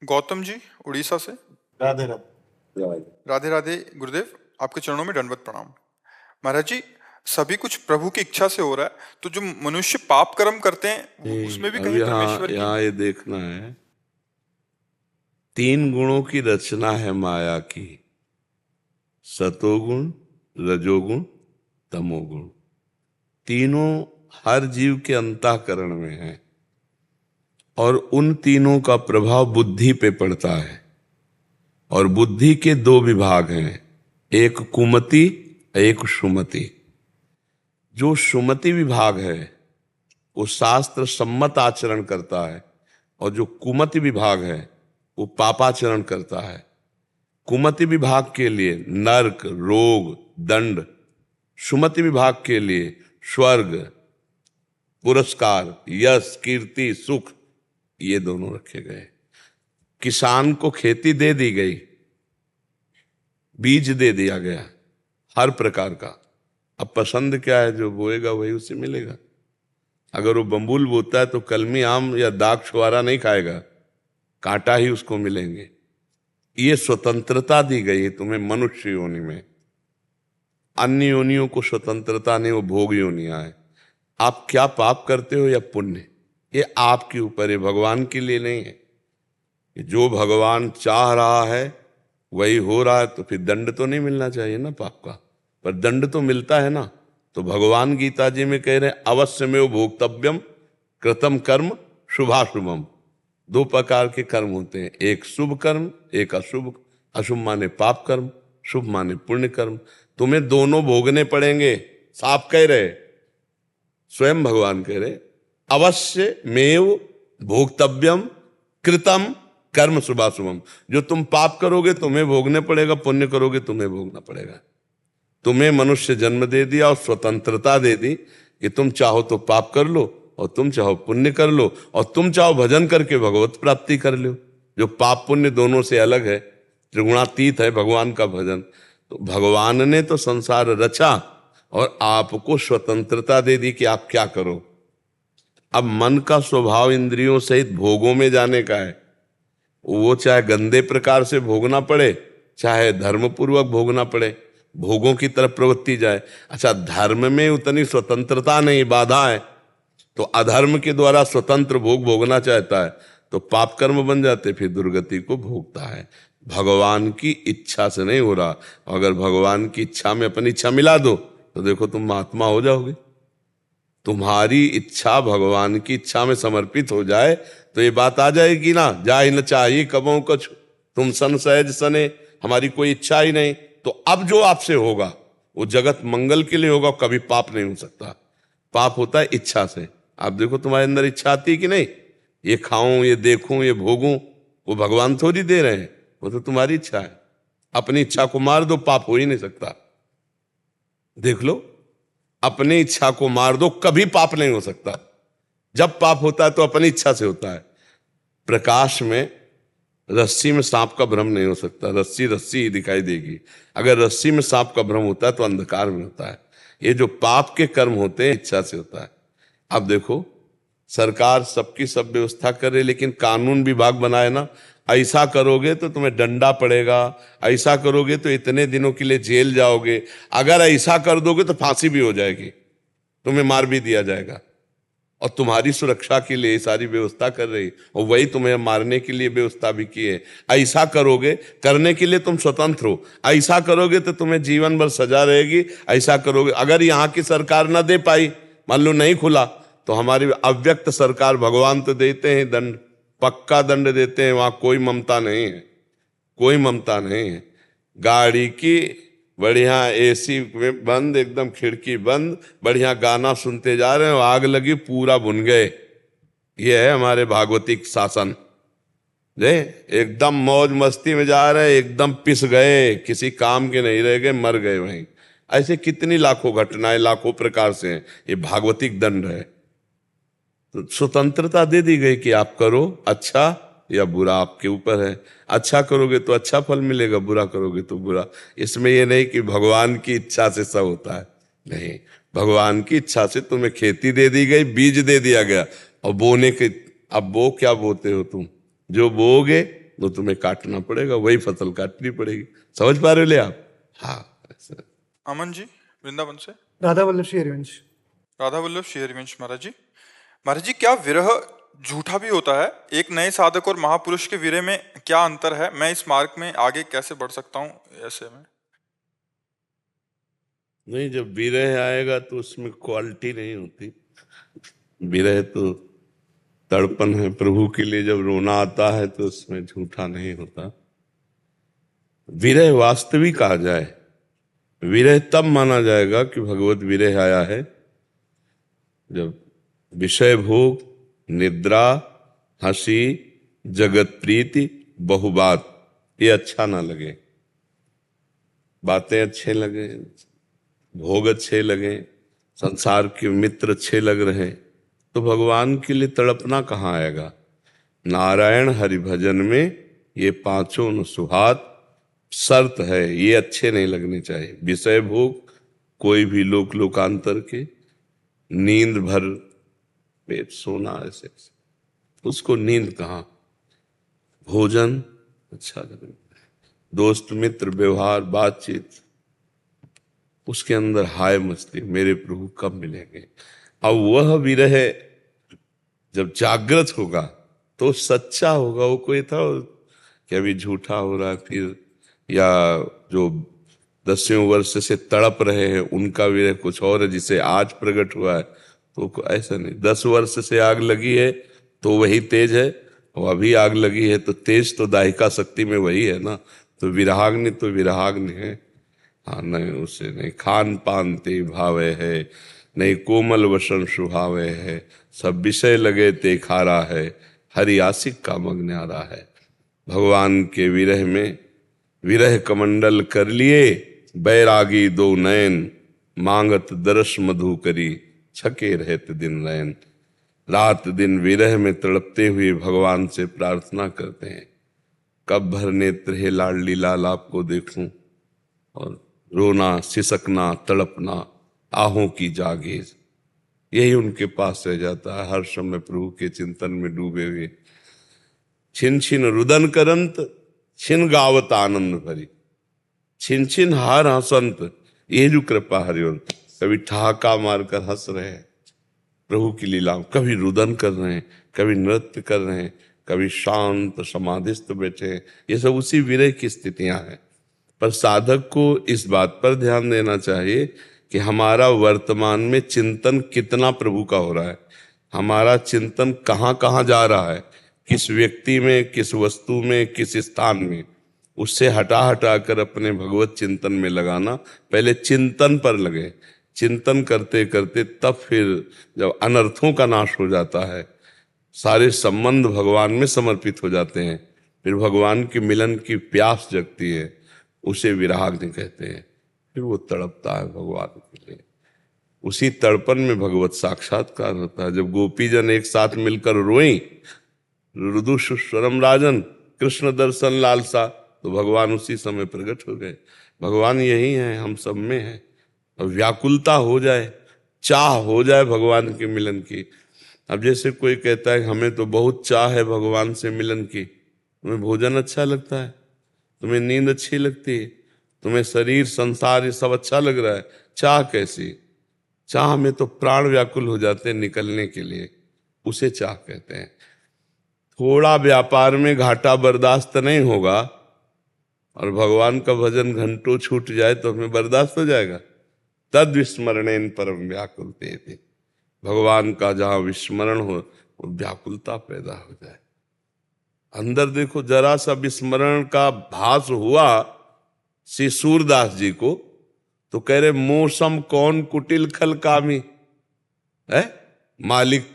गौतम जी, उड़ीसा से। राधे राधे। राधे राधे गुरुदेव, आपके चरणों में दंडवत प्रणाम। महाराज जी, सभी कुछ प्रभु की इच्छा से हो रहा है, तो जो मनुष्य पाप कर्म करते हैं उसमें भी अब कहीं यहाँ परमेश्वर की। यहाँ ये देखना है, 3 गुणों की रचना है माया की। सतोगुण, रजोगुण, तमोगुण। तीनों हर जीव के अंतःकरण में है और उन तीनों का प्रभाव बुद्धि पे पड़ता है। और बुद्धि के 2 विभाग हैं, एक कुमति, एक सुमति। जो सुमति विभाग है वो शास्त्र सम्मत आचरण करता है और जो कुमति विभाग है वो पापाचरण करता है। कुमति विभाग के लिए नरक, रोग, दंड। सुमति विभाग के लिए स्वर्ग, पुरस्कार, यश, कीर्ति, सुख, ये दोनों रखे गए। किसान को खेती दे दी गई, बीज दे दिया गया हर प्रकार का। अब पसंद क्या है, जो बोएगा वही उसे मिलेगा। अगर वो बम्बुल बोता है तो कलमी आम या दाग छुआरा नहीं खाएगा, कांटा ही उसको मिलेंगे। ये स्वतंत्रता दी गई है तुम्हें मनुष्य योनि में। अन्य योनियों को स्वतंत्रता नहीं, वो भोग योनियां है। आप क्या पाप करते हो या पुण्य, ये आपके ऊपर है, भगवान के लिए नहीं है। जो भगवान चाह रहा है वही हो रहा है, तो फिर दंड तो नहीं मिलना चाहिए ना पाप का, पर दंड तो मिलता है ना। तो भगवान गीता जी में कह रहे हैं, अवश्यमेव भोक्तव्यम कृतम कर्म शुभाशुभम। 2 प्रकार के कर्म होते हैं, एक शुभ कर्म, एक अशुभ। अशुभ माने पाप कर्म, शुभ माने पुण्य कर्म। तुम्हें दोनों भोगने पड़ेंगे, साफ कह रहे, स्वयं भगवान कह रहे, अवश्य मेव भोक्तव्यम कृतम कर्म शुभाशुभम। जो तुम पाप करोगे तुम्हें भोगने पड़ेगा, पुण्य करोगे तुम्हें भोगना पड़ेगा। तुम्हें मनुष्य जन्म दे दिया और स्वतंत्रता दे दी कि तुम चाहो तो पाप कर लो और तुम चाहो पुण्य कर लो, और तुम चाहो भजन करके भगवत प्राप्ति कर लो। जो पाप पुण्य दोनों से अलग है, त्रिगुणातीत है भगवान का भजन। तो भगवान ने तो संसार रचा और आपको स्वतंत्रता दे दी कि आप क्या करो। अब मन का स्वभाव इंद्रियों सहित भोगों में जाने का है। वो चाहे गंदे प्रकार से भोगना पड़े, चाहे धर्मपूर्वक भोगना पड़े, भोगों की तरफ प्रवृत्ति जाए। अच्छा, धर्म में उतनी स्वतंत्रता नहीं, बाधा है, तो अधर्म के द्वारा स्वतंत्र भोग भोगना चाहता है तो पाप कर्म बन जाते, फिर दुर्गति को भोगता है। भगवान की इच्छा से नहीं हो रहा। अगर भगवान की इच्छा में अपनी इच्छा मिला दो तो देखो तुम महात्मा हो जाओगे। तुम्हारी इच्छा भगवान की इच्छा में समर्पित हो जाए तो ये बात आ जाएगी ना, जाहि न चाहिए कबों कछु तुम सन सहज सने। हमारी कोई इच्छा ही नहीं, तो अब जो आपसे होगा वो जगत मंगल के लिए होगा, कभी पाप नहीं हो सकता। पाप होता है इच्छा से। आप देखो तुम्हारे अंदर इच्छा आती है कि नहीं, ये खाऊं, ये देखूं, ये भोगूं, वो भगवान थोड़ी दे रहे हैं, वो तो तुम्हारी इच्छा है। अपनी इच्छा को मार दो, पाप हो ही नहीं सकता। देख लो, अपनी इच्छा को मार दो, कभी पाप नहीं हो सकता। जब पाप होता है तो अपनी इच्छा से होता है। प्रकाश में रस्सी में सांप का भ्रम नहीं हो सकता, रस्सी रस्सी ही दिखाई देगी। अगर रस्सी में सांप का भ्रम होता है तो अंधकार में होता है। ये जो पाप के कर्म होते हैं इच्छा से होता है। अब देखो, सरकार सबकी सब व्यवस्था करे, लेकिन कानून विभाग बनाए ना, ऐसा करोगे तो तुम्हें डंडा पड़ेगा, ऐसा करोगे तो इतने दिनों के लिए जेल जाओगे, अगर ऐसा कर दोगे तो फांसी भी हो जाएगी, तुम्हें मार भी दिया जाएगा। और तुम्हारी सुरक्षा के लिए सारी व्यवस्था कर रही, और वही तुम्हें मारने के लिए व्यवस्था भी की है। ऐसा करोगे, करने के लिए तुम स्वतंत्र हो, ऐसा करोगे तो तुम्हें जीवन भर सजा रहेगी। ऐसा करोगे, अगर यहाँ की सरकार ना दे पाई, मान लो नहीं खुला, तो हमारी अव्यक्त सरकार, भगवान तो देते हैं दंड, पक्का दंड देते हैं। वहां कोई ममता नहीं है, कोई ममता नहीं है। गाड़ी की बढ़िया एसी में बंद, एकदम खिड़की बंद, बढ़िया गाना सुनते जा रहे हैं, आग लगी पूरा भुन गए। ये है हमारे भागवतिक शासन। जे एकदम मौज मस्ती में जा रहे हैं, एकदम पिस गए, किसी काम के नहीं रह गए, मर गए वहीं। ऐसे कितनी लाखों घटनाएं, लाखों प्रकार से हैं। ये भागवतिक दंड है। तो स्वतंत्रता दे दी गई कि आप करो अच्छा या बुरा, आपके ऊपर है। अच्छा करोगे तो अच्छा फल मिलेगा, बुरा करोगे तो बुरा। इसमें ये नहीं कि भगवान की इच्छा से सब होता है, नहीं। भगवान की इच्छा से तुम्हें खेती दे दी गई, बीज दे दिया गया, और बोने के, अब बो क्या बोते हो तुम, जो बोगे तो तुम्हें काटना पड़ेगा, वही फसल काटनी पड़ेगी। समझ पा रहे हो ले आप? हाँ ऐसा। अमन जी वृंदावन से। राधा वल्लभ श्री हरिवंश। राधा वल्लभ श्री हरिवंश। महाराज जी क्या विरह झूठा भी होता है? एक नए साधक और महापुरुष के विरह में क्या अंतर है? मैं इस मार्ग में आगे कैसे बढ़ सकता हूँ ऐसे में? नहीं, जब विरह आएगा तो उसमें क्वालिटी नहीं होती। विरह तो तड़पन है प्रभु के लिए। जब रोना आता है तो उसमें झूठा नहीं होता। विरह वास्तविक आ जाए, विरह तब माना जाएगा कि भगवत विरह आया है जब विषय भोग, निद्रा, हंसी, जगत प्रीति, बहुबात ये अच्छा ना लगे, बातें अच्छे लगे, भोग अच्छे लगे, संसार के मित्र अच्छे लग रहे, तो भगवान के लिए तड़पना कहाँ आएगा? नारायण हरि भजन में ये पांचों न सुहात शर्त है, ये अच्छे नहीं लगने चाहिए। विषय भोग कोई भी लोक लोकांतर के, नींद भर पेट सोना ऐसे, उसको नींद कहाँ? भोजन अच्छा लगे, दोस्त मित्र व्यवहार बातचीत, उसके अंदर हाय मस्ती, मेरे प्रभु कब मिलेंगे। अब वह विरह जब जागृत होगा तो सच्चा होगा। वो कोई था कि अभी झूठा हो रहा है फिर, या जो दसियों वर्ष से तड़प रहे हैं उनका विरह कुछ और है जिसे आज प्रकट हुआ है, तो ऐसा नहीं। 10 वर्ष से आग लगी है तो वही तेज है, और अभी आग लगी है तो तेज तो दाहिका शक्ति में वही है ना। तो विरहाग्नि तो विरहाग्नि है। हाँ, नहीं उसे नहीं खान पान ते भावे है, नहीं कोमल वसन सुहावे है, सब विषय लगे ते खारा है, हरि आशिक का मग न्यारा है। भगवान के विरह में विरह कमंडल कर लिए, बैरागी दो नयन, मांगत दरस मधु करी, छके रहत दिन नयन। रात दिन विरह में तड़पते हुए भगवान से प्रार्थना करते हैं, कब भर नेत्र हे लाडली लाल आपको देखूं, और रोना सिसकना तड़पना आहों की जागीर, यही उनके पास रह जाता है। हर समय प्रभु के चिंतन में डूबे हुए। छिन छिन रुदन करंत, छिन गावत आनंद भरी, छिन छिन हार हंसंत, ये जो कृपा हरिवंत। कभी ठहाका मारकर हंस रहे हैं प्रभु की लीला, कभी रुदन कर रहे हैं, कभी नृत्य कर रहे हैं, कभी शांत समाधिस्थ बैठे हैं। ये सब उसी विरह की स्थितियां हैं। पर साधक को इस बात पर ध्यान देना चाहिए कि हमारा वर्तमान में चिंतन कितना प्रभु का हो रहा है, हमारा चिंतन कहाँ कहाँ जा रहा है, किस व्यक्ति में, किस वस्तु में, किस स्थान में। उससे हटा हटा कर अपने भगवत चिंतन में लगाना। पहले चिंतन पर लगे, चिंतन करते करते तब फिर जब अनर्थों का नाश हो जाता है, सारे संबंध भगवान में समर्पित हो जाते हैं, फिर भगवान के मिलन की प्यास जगती है, उसे विराग्नि कहते हैं। फिर वो तड़पता है भगवान के लिए। उसी तड़पन में भगवत साक्षात्कार होता है। जब गोपीजन एक साथ मिलकर रोई, रुदु सुस्वरम राजन, कृष्ण दर्शन लालसा, तो भगवान उसी समय प्रकट हो गए। भगवान यही है, हम सब में है। अब व्याकुलता हो जाए, चाह हो जाए भगवान के मिलन की। अब जैसे कोई कहता है हमें तो बहुत चाह है भगवान से मिलन की। तुम्हें भोजन अच्छा लगता है, तुम्हें नींद अच्छी लगती है, तुम्हें शरीर संसार ये सब अच्छा लग रहा है, चाह कैसी? चाह में तो प्राण व्याकुल हो जाते हैं निकलने के लिए, उसे चाह कहते हैं। थोड़ा व्यापार में घाटा बर्दाश्त नहीं होगा और भगवान का भजन घंटों छूट जाए तो हमें बर्दाश्त हो जाएगा। तद विस्मरणेन परम व्याकुलते थे। भगवान का जहां विस्मरण हो वो व्याकुलता पैदा हो जाए। अंदर देखो, जरा सा विस्मरण का भास हुआ श्री सूरदास जी को तो कह रहे मौसम कौन कुटिल खल कामी है। मालिक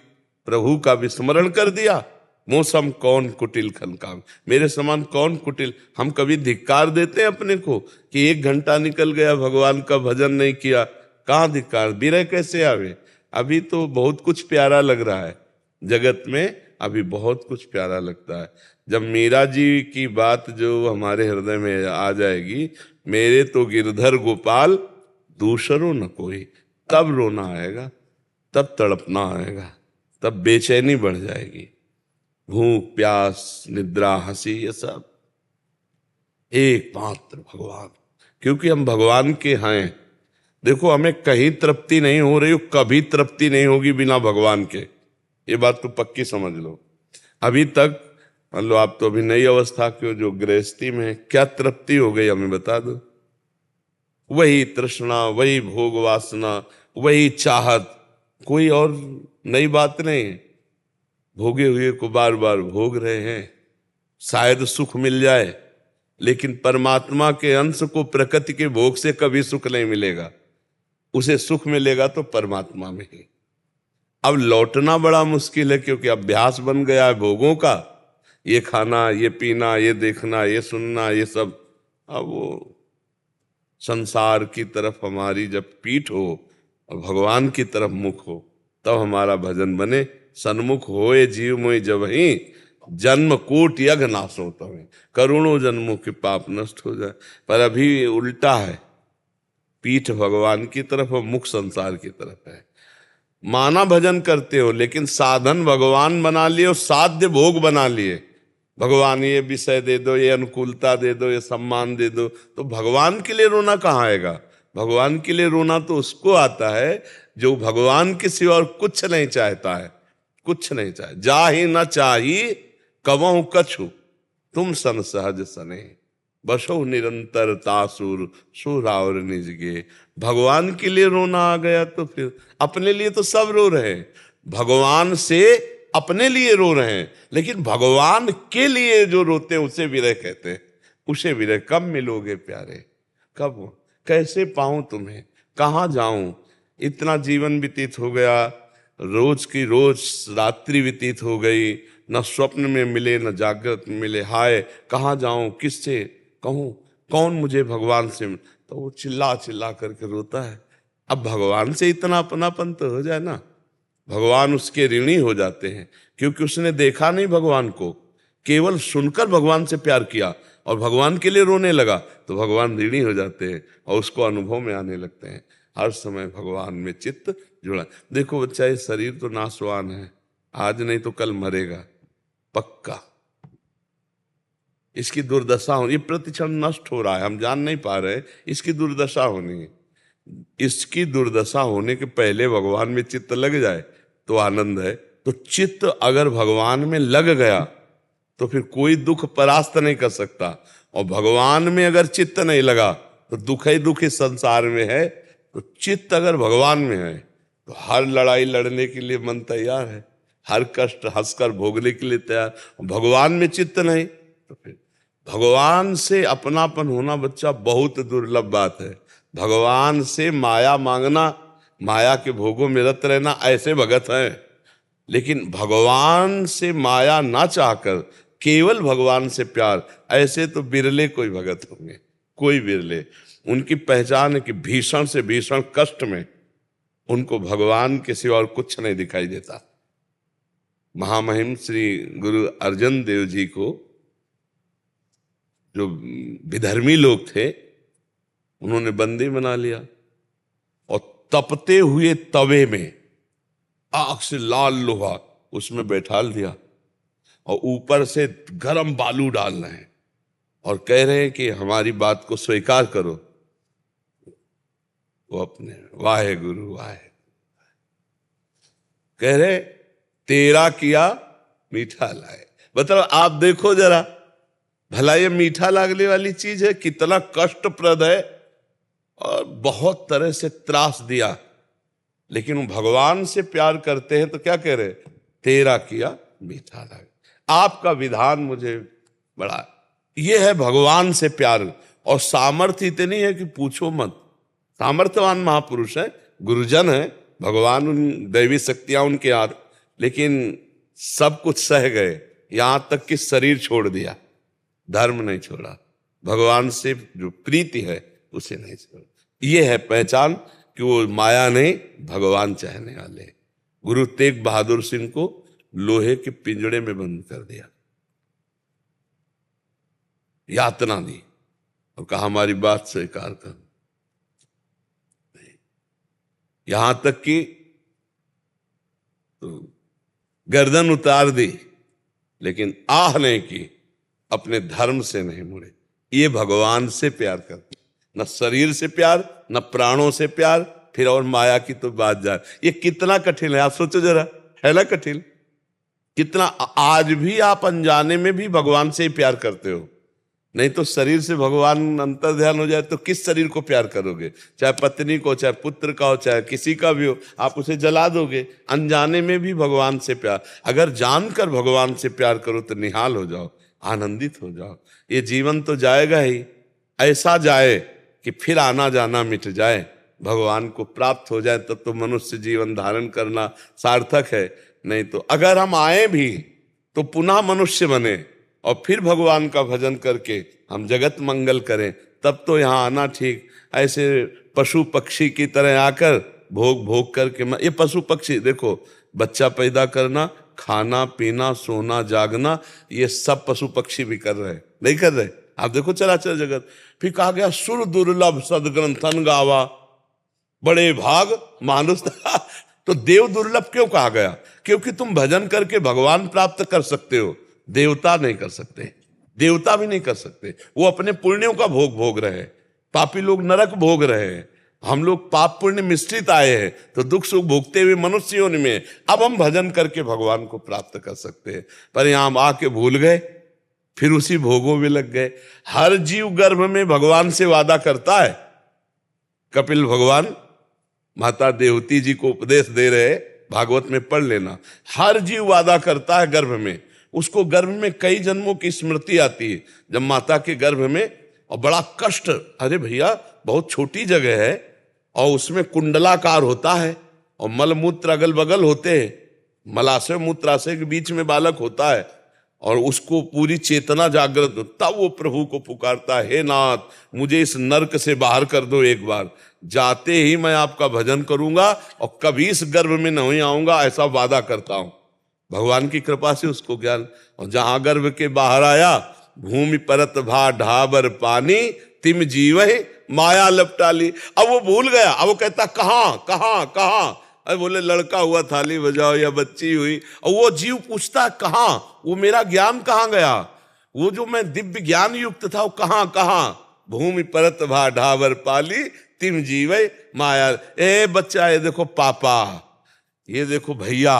प्रभु का विस्मरण कर दिया, मौसम कौन कुटिल खल कामी। मेरे समान कौन कुटिल। हम कभी धिक्कार देते हैं अपने को कि 1 घंटा निकल गया भगवान का भजन नहीं किया। कहाँ धिक्कार, विरह कैसे आवे। अभी तो बहुत कुछ प्यारा लग रहा है जगत में, अभी बहुत कुछ प्यारा लगता है। जब मीरा जी की बात जो हमारे हृदय में आ जाएगी, मेरे तो गिरधर गोपाल दूसरों न कोई, तब रोना आएगा, तब तड़पना आएगा, तब बेचैनी बढ़ जाएगी। भूख प्यास निद्रा हंसी, ये सब एकमात्र भगवान। क्योंकि हम भगवान के हैं। देखो, हमें कहीं तृप्ति नहीं हो रही, कभी तृप्ति नहीं होगी बिना भगवान के, ये बात तो पक्की समझ लो। अभी तक मान लो आप तो अभी नई अवस्था के हो, जो गृहस्थी में है, क्या तृप्ति हो गई हमें बता दो। वही तृष्णा, वही भोग वासना, वही चाहत, कोई और नई बात नहीं। भोगे हुए को बार बार भोग रहे हैं, शायद सुख मिल जाए, लेकिन परमात्मा के अंश को प्रकृति के भोग से कभी सुख नहीं मिलेगा। उसे सुख मिलेगा तो परमात्मा में ही। अब लौटना बड़ा मुश्किल है, क्योंकि अभ्यास बन गया है भोगों का, ये खाना, ये पीना, ये देखना, ये सुनना, ये सब। अब वो संसार की तरफ हमारी जब पीठ हो और भगवान की तरफ मुख हो, तब हमारा भजन बने। सन्मुख होए जीव मोहि जबहि, जन्म कोट यज्ञ नाशो तमें, करोड़ों जन्मों के पाप नष्ट हो जाए। पर अभी उल्टा है, पीठ भगवान की तरफ और मुख संसार की तरफ है। माना भजन करते हो, लेकिन साधन भगवान बना लिए और साध्य भोग बना लिए। भगवान ये विषय दे दो, ये अनुकूलता दे दो, ये सम्मान दे दो, तो भगवान के लिए रोना कहाँ आएगा। भगवान के लिए रोना तो उसको आता है जो भगवान के सिवा और कुछ नहीं चाहता है, कुछ नहीं चाहे। जा ही न चाही कवहु कछु, तुम सन सहज सने, बसो निरंतर तासुर सुरावर निजगे। भगवान के लिए रोना आ गया तो फिर अपने लिए तो सब रो रहे हैं, भगवान से अपने लिए रो रहे हैं, लेकिन भगवान के लिए जो रोते हैं उसे विरह कहते हैं। उसे विरह। कब मिलोगे प्यारे, कब, कैसे पाऊं तुम्हें, कहाँ जाऊं। इतना जीवन व्यतीत हो गया, रोज की रोज रात्रि व्यतीत हो गई, न स्वप्न में मिले न जागृत में मिले। हाय कहाँ जाऊं, किससे कहूं, कौन मुझे भगवान से। तो वो चिल्ला चिल्ला करके रोता है। अब भगवान से इतना अपनापन तो हो जाए ना, भगवान उसके ऋणी हो जाते हैं, क्योंकि उसने देखा नहीं भगवान को, केवल सुनकर भगवान से प्यार किया और भगवान के लिए रोने लगा, तो भगवान ऋणी हो जाते हैं और उसको अनुभव में आने लगते हैं। हर समय भगवान में चित्त जुड़ा। देखो बच्चा, ये शरीर तो नाशवान है, आज नहीं तो कल मरेगा पक्का। इसकी दुर्दशा हो, ये प्रतिक्षण नष्ट हो रहा है, हम जान नहीं पा रहे, इसकी दुर्दशा होनी है। इसकी दुर्दशा होने के पहले भगवान में चित्त लग जाए तो आनंद है। तो चित्त अगर भगवान में लग गया तो फिर कोई दुख परास्त नहीं कर सकता। और भगवान में अगर चित्त नहीं लगा तो दुख ही दुख इस संसार में है। तो चित्त अगर भगवान में है तो हर लड़ाई लड़ने के लिए मन तैयार है, हर कष्ट हंसकर भोगने के लिए तैयार। भगवान में चित्त नहीं तो फिर भगवान से अपनापन होना बच्चा बहुत दुर्लभ बात है। भगवान से माया मांगना, माया के भोगों में रत रहना, ऐसे भगत हैं। लेकिन भगवान से माया ना चाहकर केवल भगवान से प्यार, ऐसे तो बिरले कोई भगत होंगे, कोई बिरले। उनकी पहचान है कि भीषण से भीषण कष्ट में उनको भगवान के सिवा और कुछ नहीं दिखाई देता। महामहिम श्री गुरु अर्जन देव जी को जो विधर्मी लोग थे उन्होंने बंदी बना लिया और तपते हुए तवे में आग से लाल लोहा उसमें बैठा दिया और ऊपर से गरम बालू डाल रहे हैं और कह रहे हैं कि हमारी बात को स्वीकार करो। वो अपने वाहे गुरु वाहे कह रहे, तेरा किया मीठा लाए। मतलब आप देखो जरा, भला ये मीठा लागने वाली चीज है, कितना कष्टप्रद है और बहुत तरह से त्रास दिया। लेकिन वो भगवान से प्यार करते हैं तो क्या कह रहे, तेरा किया मीठा लागे। आपका विधान मुझे बड़ा, ये है भगवान से प्यार। और सामर्थ्य इतनी है कि पूछो मत। सामर्थ्यवान महापुरुष है, गुरुजन है, भगवान उन दैवी शक्तियां उनके हाथ, लेकिन सब कुछ सह गए, यहां तक कि शरीर छोड़ दिया, धर्म नहीं छोड़ा। भगवान से जो प्रीति है उसे नहीं छोड़ा। ये है पहचान कि वो माया नहीं, भगवान चाहने वाले। गुरु तेग बहादुर सिंह को लोहे के पिंजड़े में बंद कर दिया, यातना दी और कहा हमारी बात स्वीकार कर। यहां तक कि तो गर्दन उतार दी लेकिन आह नहीं की, अपने धर्म से नहीं मुड़े। ये भगवान से प्यार करते, न शरीर से प्यार, न प्राणों से प्यार, फिर और माया की तो बात जाए। ये कितना कठिन है, आप सोचो जरा, है ना कठिन कितना। आज भी आप अनजाने में भी भगवान से ही प्यार करते हो, नहीं तो शरीर से भगवान अंतर ध्यान हो जाए तो किस शरीर को प्यार करोगे? चाहे पत्नी को, चाहे पुत्र का हो, चाहे किसी का भी हो, आप उसे जला दोगे। अनजाने में भी भगवान से प्यार, अगर जानकर भगवान से प्यार करो तो निहाल हो जाओ, आनंदित हो जाओ। ये जीवन तो जाएगा ही, ऐसा जाए कि फिर आना जाना मिट जाए, भगवान को प्राप्त हो जाए, तब तो मनुष्य जीवन धारण करना सार्थक है। नहीं तो अगर हम आए भी तो पुनः मनुष्य बने और फिर भगवान का भजन करके हम जगत मंगल करें, तब तो यहाँ आना ठीक। ऐसे पशु पक्षी की तरह आकर भोग भोग करके, ये पशु पक्षी देखो, बच्चा पैदा करना, खाना पीना, सोना जागना, ये सब पशु पक्षी भी कर रहे, नहीं कर रहे? आप देखो चराचर जगत। फिर कहा गया सुर दुर्लभ सदग्रंथन गावा, बड़े भाग मानुष। तो देव दुर्लभ क्यों कहा गया? क्योंकि तुम भजन करके भगवान प्राप्त कर सकते हो, देवता नहीं कर सकते, देवता भी नहीं कर सकते। वो अपने पुण्यों का भोग भोग रहे हैं, पापी लोग नरक भोग रहे हैं, हम लोग पाप पुण्य मिश्रित आए हैं, तो दुख सुख भोगते हुए मनुष्य योनि में अब हम भजन करके भगवान को प्राप्त कर सकते हैं। पर यहां आके भूल गए, फिर उसी भोगों में लग गए। हर जीव गर्भ में भगवान से वादा करता है। कपिल भगवान माता देवती जी को उपदेश दे रहे, भागवत में पढ़ लेना। हर जीव वादा करता है गर्भ में, उसको गर्भ में कई जन्मों की स्मृति आती है, जब माता के गर्भ में, और बड़ा कष्ट। अरे भैया बहुत छोटी जगह है और उसमें कुंडलाकार होता है और मलमूत्र अगल बगल होते हैं, मलाशय मूत्राशय के बीच में बालक होता है और उसको पूरी चेतना जागृत, तब वो प्रभु को पुकारता है, हे नाथ मुझे इस नरक से बाहर कर दो एक बार, जाते ही मैं आपका भजन करूंगा और कभी इस गर्भ में नहीं आऊंगा, ऐसा वादा करता हूं। भगवान की कृपा से उसको ज्ञान, और जहां गर्भ के बाहर आया, भूमि परत भा ढाबर पानी, तिम जीव माया लपटा ली। अब वो भूल गया, अब वो कहता कहां कहां कहां, अरे बोले लड़का हुआ थाली बजाओ या बच्ची हुई, और वो जीव पूछता कहां, वो मेरा ज्ञान कहां गया, वो जो मैं दिव्य ज्ञान युक्त था वो कहां कहां। भूमि परत भा ढाबर पाली, तिम जीव माया। ए बच्चा, ये देखो पापा, ये देखो भैया।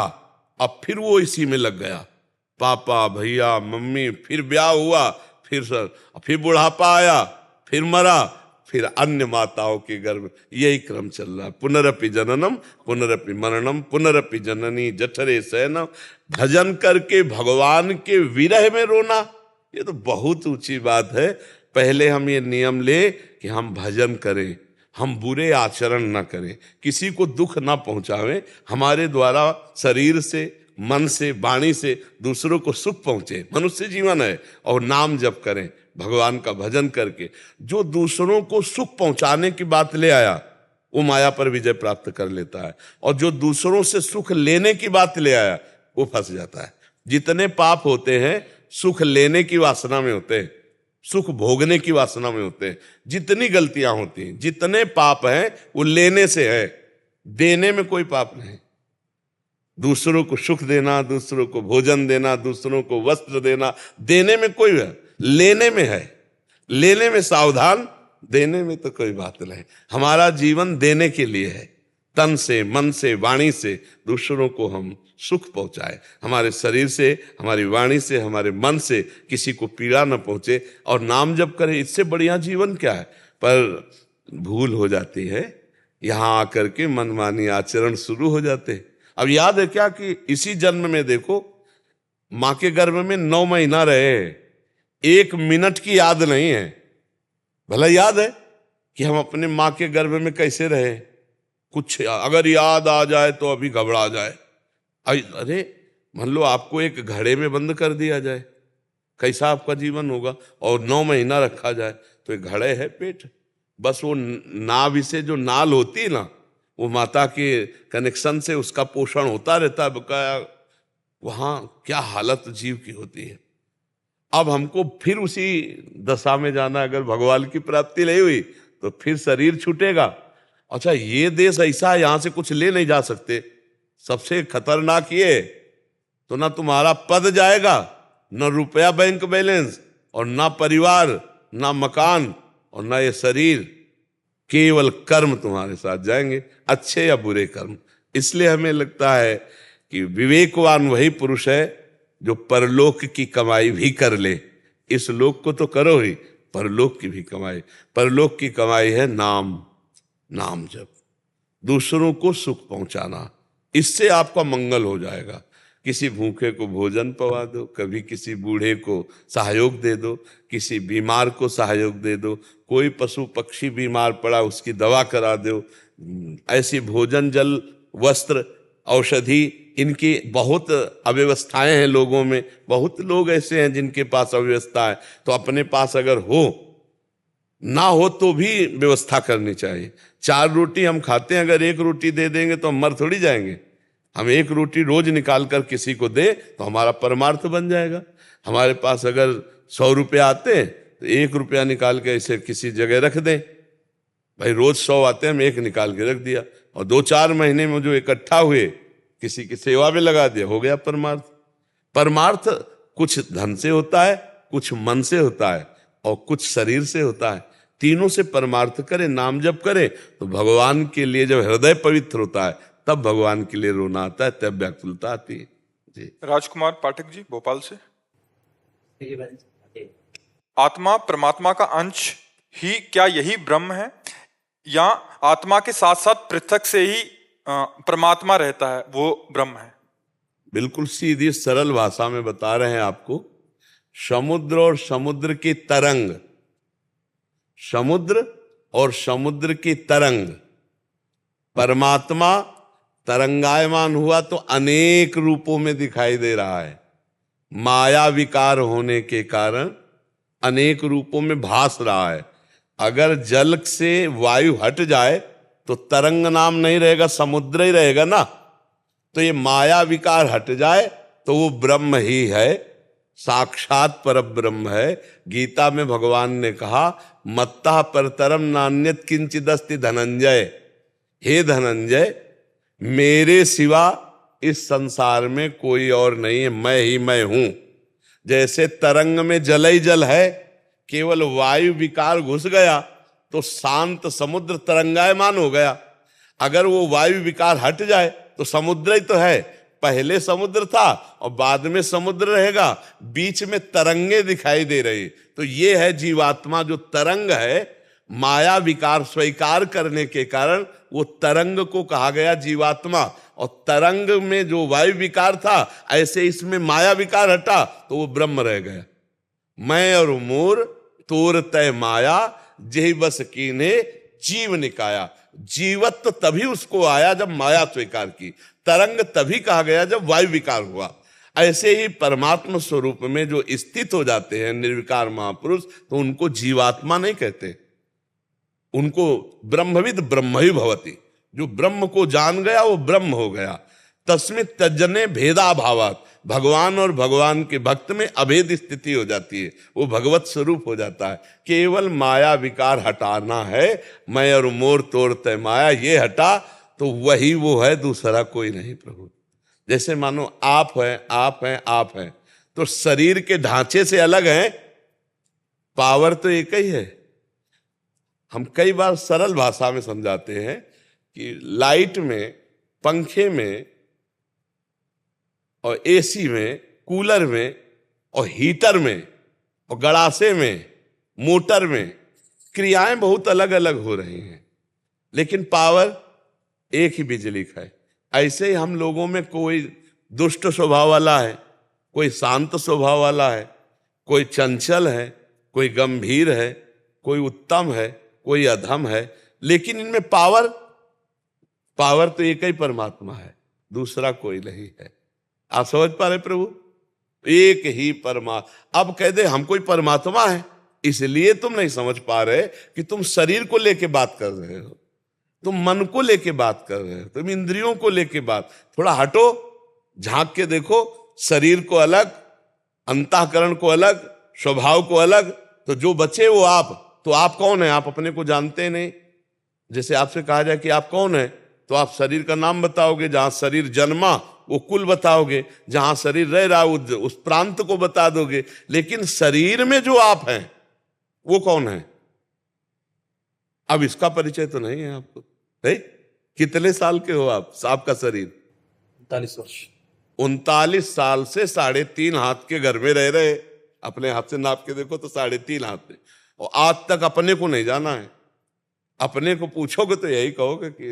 अब फिर वो इसी में लग गया, पापा भैया मम्मी, फिर ब्याह हुआ, फिर बुढ़ापा आया, फिर मरा, फिर अन्य माताओं के गर्भ, यही क्रम चल रहा है। पुनरपि जननम पुनरपि मरणम पुनरपि जननी जठरे शयनम। भजन करके भगवान के विरह में रोना, ये तो बहुत ऊंची बात है। पहले हम ये नियम ले कि हम भजन करें, हम बुरे आचरण ना करें, किसी को दुख ना पहुंचावें, हमारे द्वारा शरीर से, मन से, वाणी से दूसरों को सुख पहुंचे, मनुष्य जीवन है। और नाम जप करें, भगवान का भजन करके। जो दूसरों को सुख पहुंचाने की बात ले आया, वो माया पर विजय प्राप्त कर लेता है, और जो दूसरों से सुख लेने की बात ले आया, वो फंस जाता है। जितने पाप होते हैं सुख लेने की वासना में होते हैं, सुख भोगने की वासना में होते हैं। जितनी गलतियां होती हैं, जितने पाप हैं, वो लेने से है, देने में कोई पाप नहीं। दूसरों को सुख देना, दूसरों को भोजन देना, दूसरों को वस्त्र देना, देने में कोई है, लेने में है। लेने में सावधान, देने में तो कोई बात नहीं। हमारा जीवन देने के लिए है, तन से, मन से, वाणी से दूसरों को हम सुख पहुंचाए, हमारे शरीर से, हमारी वाणी से, हमारे मन से किसी को पीड़ा न पहुंचे, और नाम जप करें। इससे बढ़िया जीवन क्या है? पर भूल हो जाती है, यहां आकर के मनमानी आचरण शुरू हो जाते हैं। अब याद है क्या कि इसी जन्म में देखो, मां के गर्भ में 9 महीना रहे, 1 मिनट की याद नहीं है। भला याद है कि हम अपने मां के गर्भ में कैसे रहे? कुछ अगर याद आ जाए तो अभी घबरा जाए। अरे मान लो आपको एक घड़े में बंद कर दिया जाए, कैसा आपका जीवन होगा? और 9 महीना रखा जाए तो एक घड़े है पेट, बस वो नाभि से जो नाल होती है ना, वो माता के कनेक्शन से उसका पोषण होता रहता है बकाया। वहां क्या हालत जीव की होती है। अब हमको फिर उसी दशा में जाना, अगर भगवान की प्राप्ति नहीं हुई तो फिर शरीर छूटेगा। अच्छा, ये देश ऐसा है, यहां से कुछ ले नहीं जा सकते। सबसे खतरनाक ये, तो ना तुम्हारा पद जाएगा न रुपया बैंक बैलेंस, और ना परिवार, ना मकान, और ना ये शरीर। केवल कर्म तुम्हारे साथ जाएंगे, अच्छे या बुरे कर्म। इसलिए हमें लगता है कि विवेकवान वही पुरुष है जो परलोक की कमाई भी कर ले। इस लोक को तो करो ही, परलोक की भी कमाई। परलोक की कमाई है नाम, नाम जप, दूसरों को सुख पहुंचाना। इससे आपका मंगल हो जाएगा। किसी भूखे को भोजन पवा दो, कभी किसी बूढ़े को सहयोग दे दो, किसी बीमार को सहयोग दे दो, कोई पशु पक्षी बीमार पड़ा उसकी दवा करा दो। ऐसी भोजन, जल, वस्त्र, औषधि, इनकी बहुत अव्यवस्थाएं हैं लोगों में। बहुत लोग ऐसे हैं जिनके पास अव्यवस्था है। तो अपने पास अगर हो, ना हो तो भी व्यवस्था करनी चाहिए। 4 रोटी हम खाते हैं, अगर 1 रोटी दे देंगे तो हम मर थोड़ी जाएंगे। हम 1 रोटी रोज निकाल कर किसी को दे तो हमारा परमार्थ बन जाएगा। हमारे पास अगर 100 रुपया आते हैं तो 1 रुपया निकाल के इसे किसी जगह रख दें। भाई रोज 100 आते हैं, हम 1 निकाल के रख दिया, और 2-4 महीने में जो इकट्ठा हुए किसी की सेवा में लगा दिया, हो गया परमार्थ। परमार्थ कुछ धन से होता है, कुछ मन से होता है, और कुछ शरीर से होता है। तीनों से परमार्थ करे, नाम जप करे, तो भगवान के लिए जब हृदय पवित्र होता है तब भगवान के लिए रोना आता है, तब व्याकुलता आती है। जी। राजकुमार पाठक जी, भोपाल से। आत्मा परमात्मा का अंश ही क्या यही ब्रह्म है, या आत्मा के साथ साथ पृथक से ही परमात्मा रहता है, वो ब्रह्म है? बिल्कुल सीधी सरल भाषा में बता रहे हैं आपको। समुद्र और समुद्र की तरंग, समुद्र और समुद्र की तरंग, परमात्मा तरंगायमान हुआ तो अनेक रूपों में दिखाई दे रहा है। माया विकार होने के कारण अनेक रूपों में भास रहा है। अगर जल से वायु हट जाए तो तरंग नाम नहीं रहेगा, समुद्र ही रहेगा ना। तो ये माया विकार हट जाए तो वो ब्रह्म ही है, साक्षात पर ब्रह्म है। गीता में भगवान ने कहा, मत्तः परतरम नान्यत किंचिदस्ति धनंजय। हे धनंजय, मेरे सिवा इस संसार में कोई और नहीं है, मैं ही मैं हूं। जैसे तरंग में जल ही जल है, केवल वायु विकार घुस गया तो शांत समुद्र तरंगायमान हो गया। अगर वो वायु विकार हट जाए तो समुद्र ही तो है। पहले समुद्र था और बाद में समुद्र रहेगा, बीच में तरंगे दिखाई दे रही। तो ये है जीवात्मा, जो तरंग है। माया विकार स्वीकार करने के कारण वो तरंग को कहा गया जीवात्मा। और तरंग में जो वायु विकार था, ऐसे इसमें माया विकार हटा तो वो ब्रह्म रह गया। मैं और मोर तोर तय माया, जेहि बस कीन्हे जीव निकाया। जीवत्व तभी उसको आया जब माया स्वीकार की। तरंग तभी कहा गया जब वायु विकार हुआ। ऐसे ही परमात्मा स्वरूप में जो स्थित हो जाते हैं निर्विकार महापुरुष, तो उनको जीवात्मा नहीं कहते, उनको ब्रह्मविद ब्रह्म ही भवति। जो ब्रह्म को जान गया वो ब्रह्म हो गया। तस्मित् तज्जने भेदाभावात्, भगवान और भगवान के भक्त में अभेद स्थिति हो जाती है, वो भगवत स्वरूप हो जाता है। केवल माया विकार हटाना है। मैं और मोर तोर तय माया, ये हटा तो वही वो है, दूसरा कोई नहीं प्रभु। जैसे मानो आप हैं, आप हैं, आप हैं, तो शरीर के ढांचे से अलग हैं, पावर तो एक ही है। हम कई बार सरल भाषा में समझाते हैं कि लाइट में, पंखे में और एसी में, कूलर में और हीटर में और गड़ासे में, मोटर में क्रियाएं बहुत अलग अलग हो रही हैं, लेकिन पावर एक ही बिजली का है। ऐसे ही हम लोगों में कोई दुष्ट स्वभाव वाला है, कोई शांत स्वभाव वाला है, कोई चंचल है, कोई गंभीर है, कोई उत्तम है, कोई अधम है, लेकिन इनमें पावर तो एक ही परमात्मा है, दूसरा कोई नहीं है। आप समझ पा रहे प्रभु? एक ही परमात्मा। अब कह दे हम कोई परमात्मा है, इसलिए तुम नहीं समझ पा रहे कि तुम शरीर को लेके बात कर रहे हो, तुम मन को लेके बात कर रहे हो, तुम इंद्रियों को लेके बात। थोड़ा हटो, झांक के देखो, शरीर को अलग, अंतःकरण को अलग, स्वभाव को अलग, तो जो बचे वो आप। तो आप कौन है? आप अपने को जानते नहीं। जैसे आपसे कहा जाए कि आप कौन है, तो आप शरीर का नाम बताओगे, जहां शरीर जन्मा वो कुल बताओगे, जहां शरीर रह रहा उस प्रांत को बता दोगे, लेकिन शरीर में जो आप हैं वो कौन है? अब इसका परिचय तो नहीं है आपको। है? कितने साल के हो आप? आपका शरीर 39 वर्ष। 39 साल से 3.5 हाथ के घर में रह रहे। अपने हाथ से नाप के देखो तो 3.5 हाथ में, और आज तक अपने को नहीं जाना है। अपने को पूछोगे तो यही कहोगे कि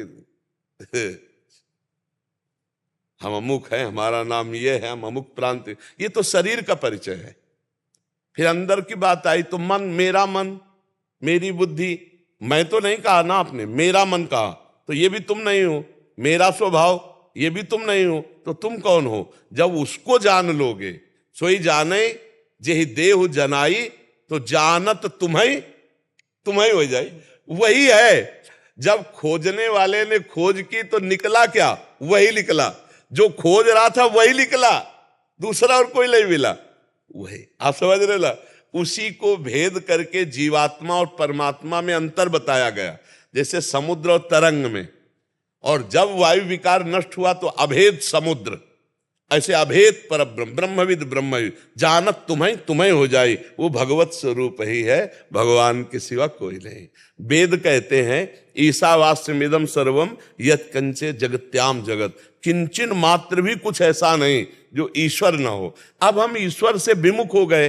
हम अमुक हैं, हमारा नाम ये है, हम अमुक प्रांत। ये तो शरीर का परिचय है। फिर अंदर की बात आई तो मन, मेरा मन, मेरी बुद्धि। मैं तो नहीं कहा ना आपने, मेरा मन कहा, तो ये भी तुम नहीं हो। मेरा स्वभाव, ये भी तुम नहीं हो, तो तुम कौन हो? जब उसको जान लोगे, सोई जाने जेहि देहु जनाई, तो जानत तुम्हें हो जाए। वही है। जब खोजने वाले ने खोज की तो निकला क्या? वही निकला। जो खोज रहा था वही निकला, दूसरा और कोई नहीं मिला। वही आप समझ रहे ना? उसी को भेद करके जीवात्मा और परमात्मा में अंतर बताया गया, जैसे समुद्र और तरंग में। और जब वायु विकार नष्ट हुआ तो अभेद समुद्र, ऐसे अभेद पर ब्रह्मविद ब्रह्मविद, जानत तुम्हें हो जाए। वो भगवत स्वरूप ही है, भगवान के सिवा कोई नहीं। वेद कहते हैं ईशावास्यमिदं सर्वम यत् कंचे जगत्याम जगत, किंचन मात्र भी कुछ ऐसा नहीं जो ईश्वर न हो। अब हम ईश्वर से विमुख हो गए,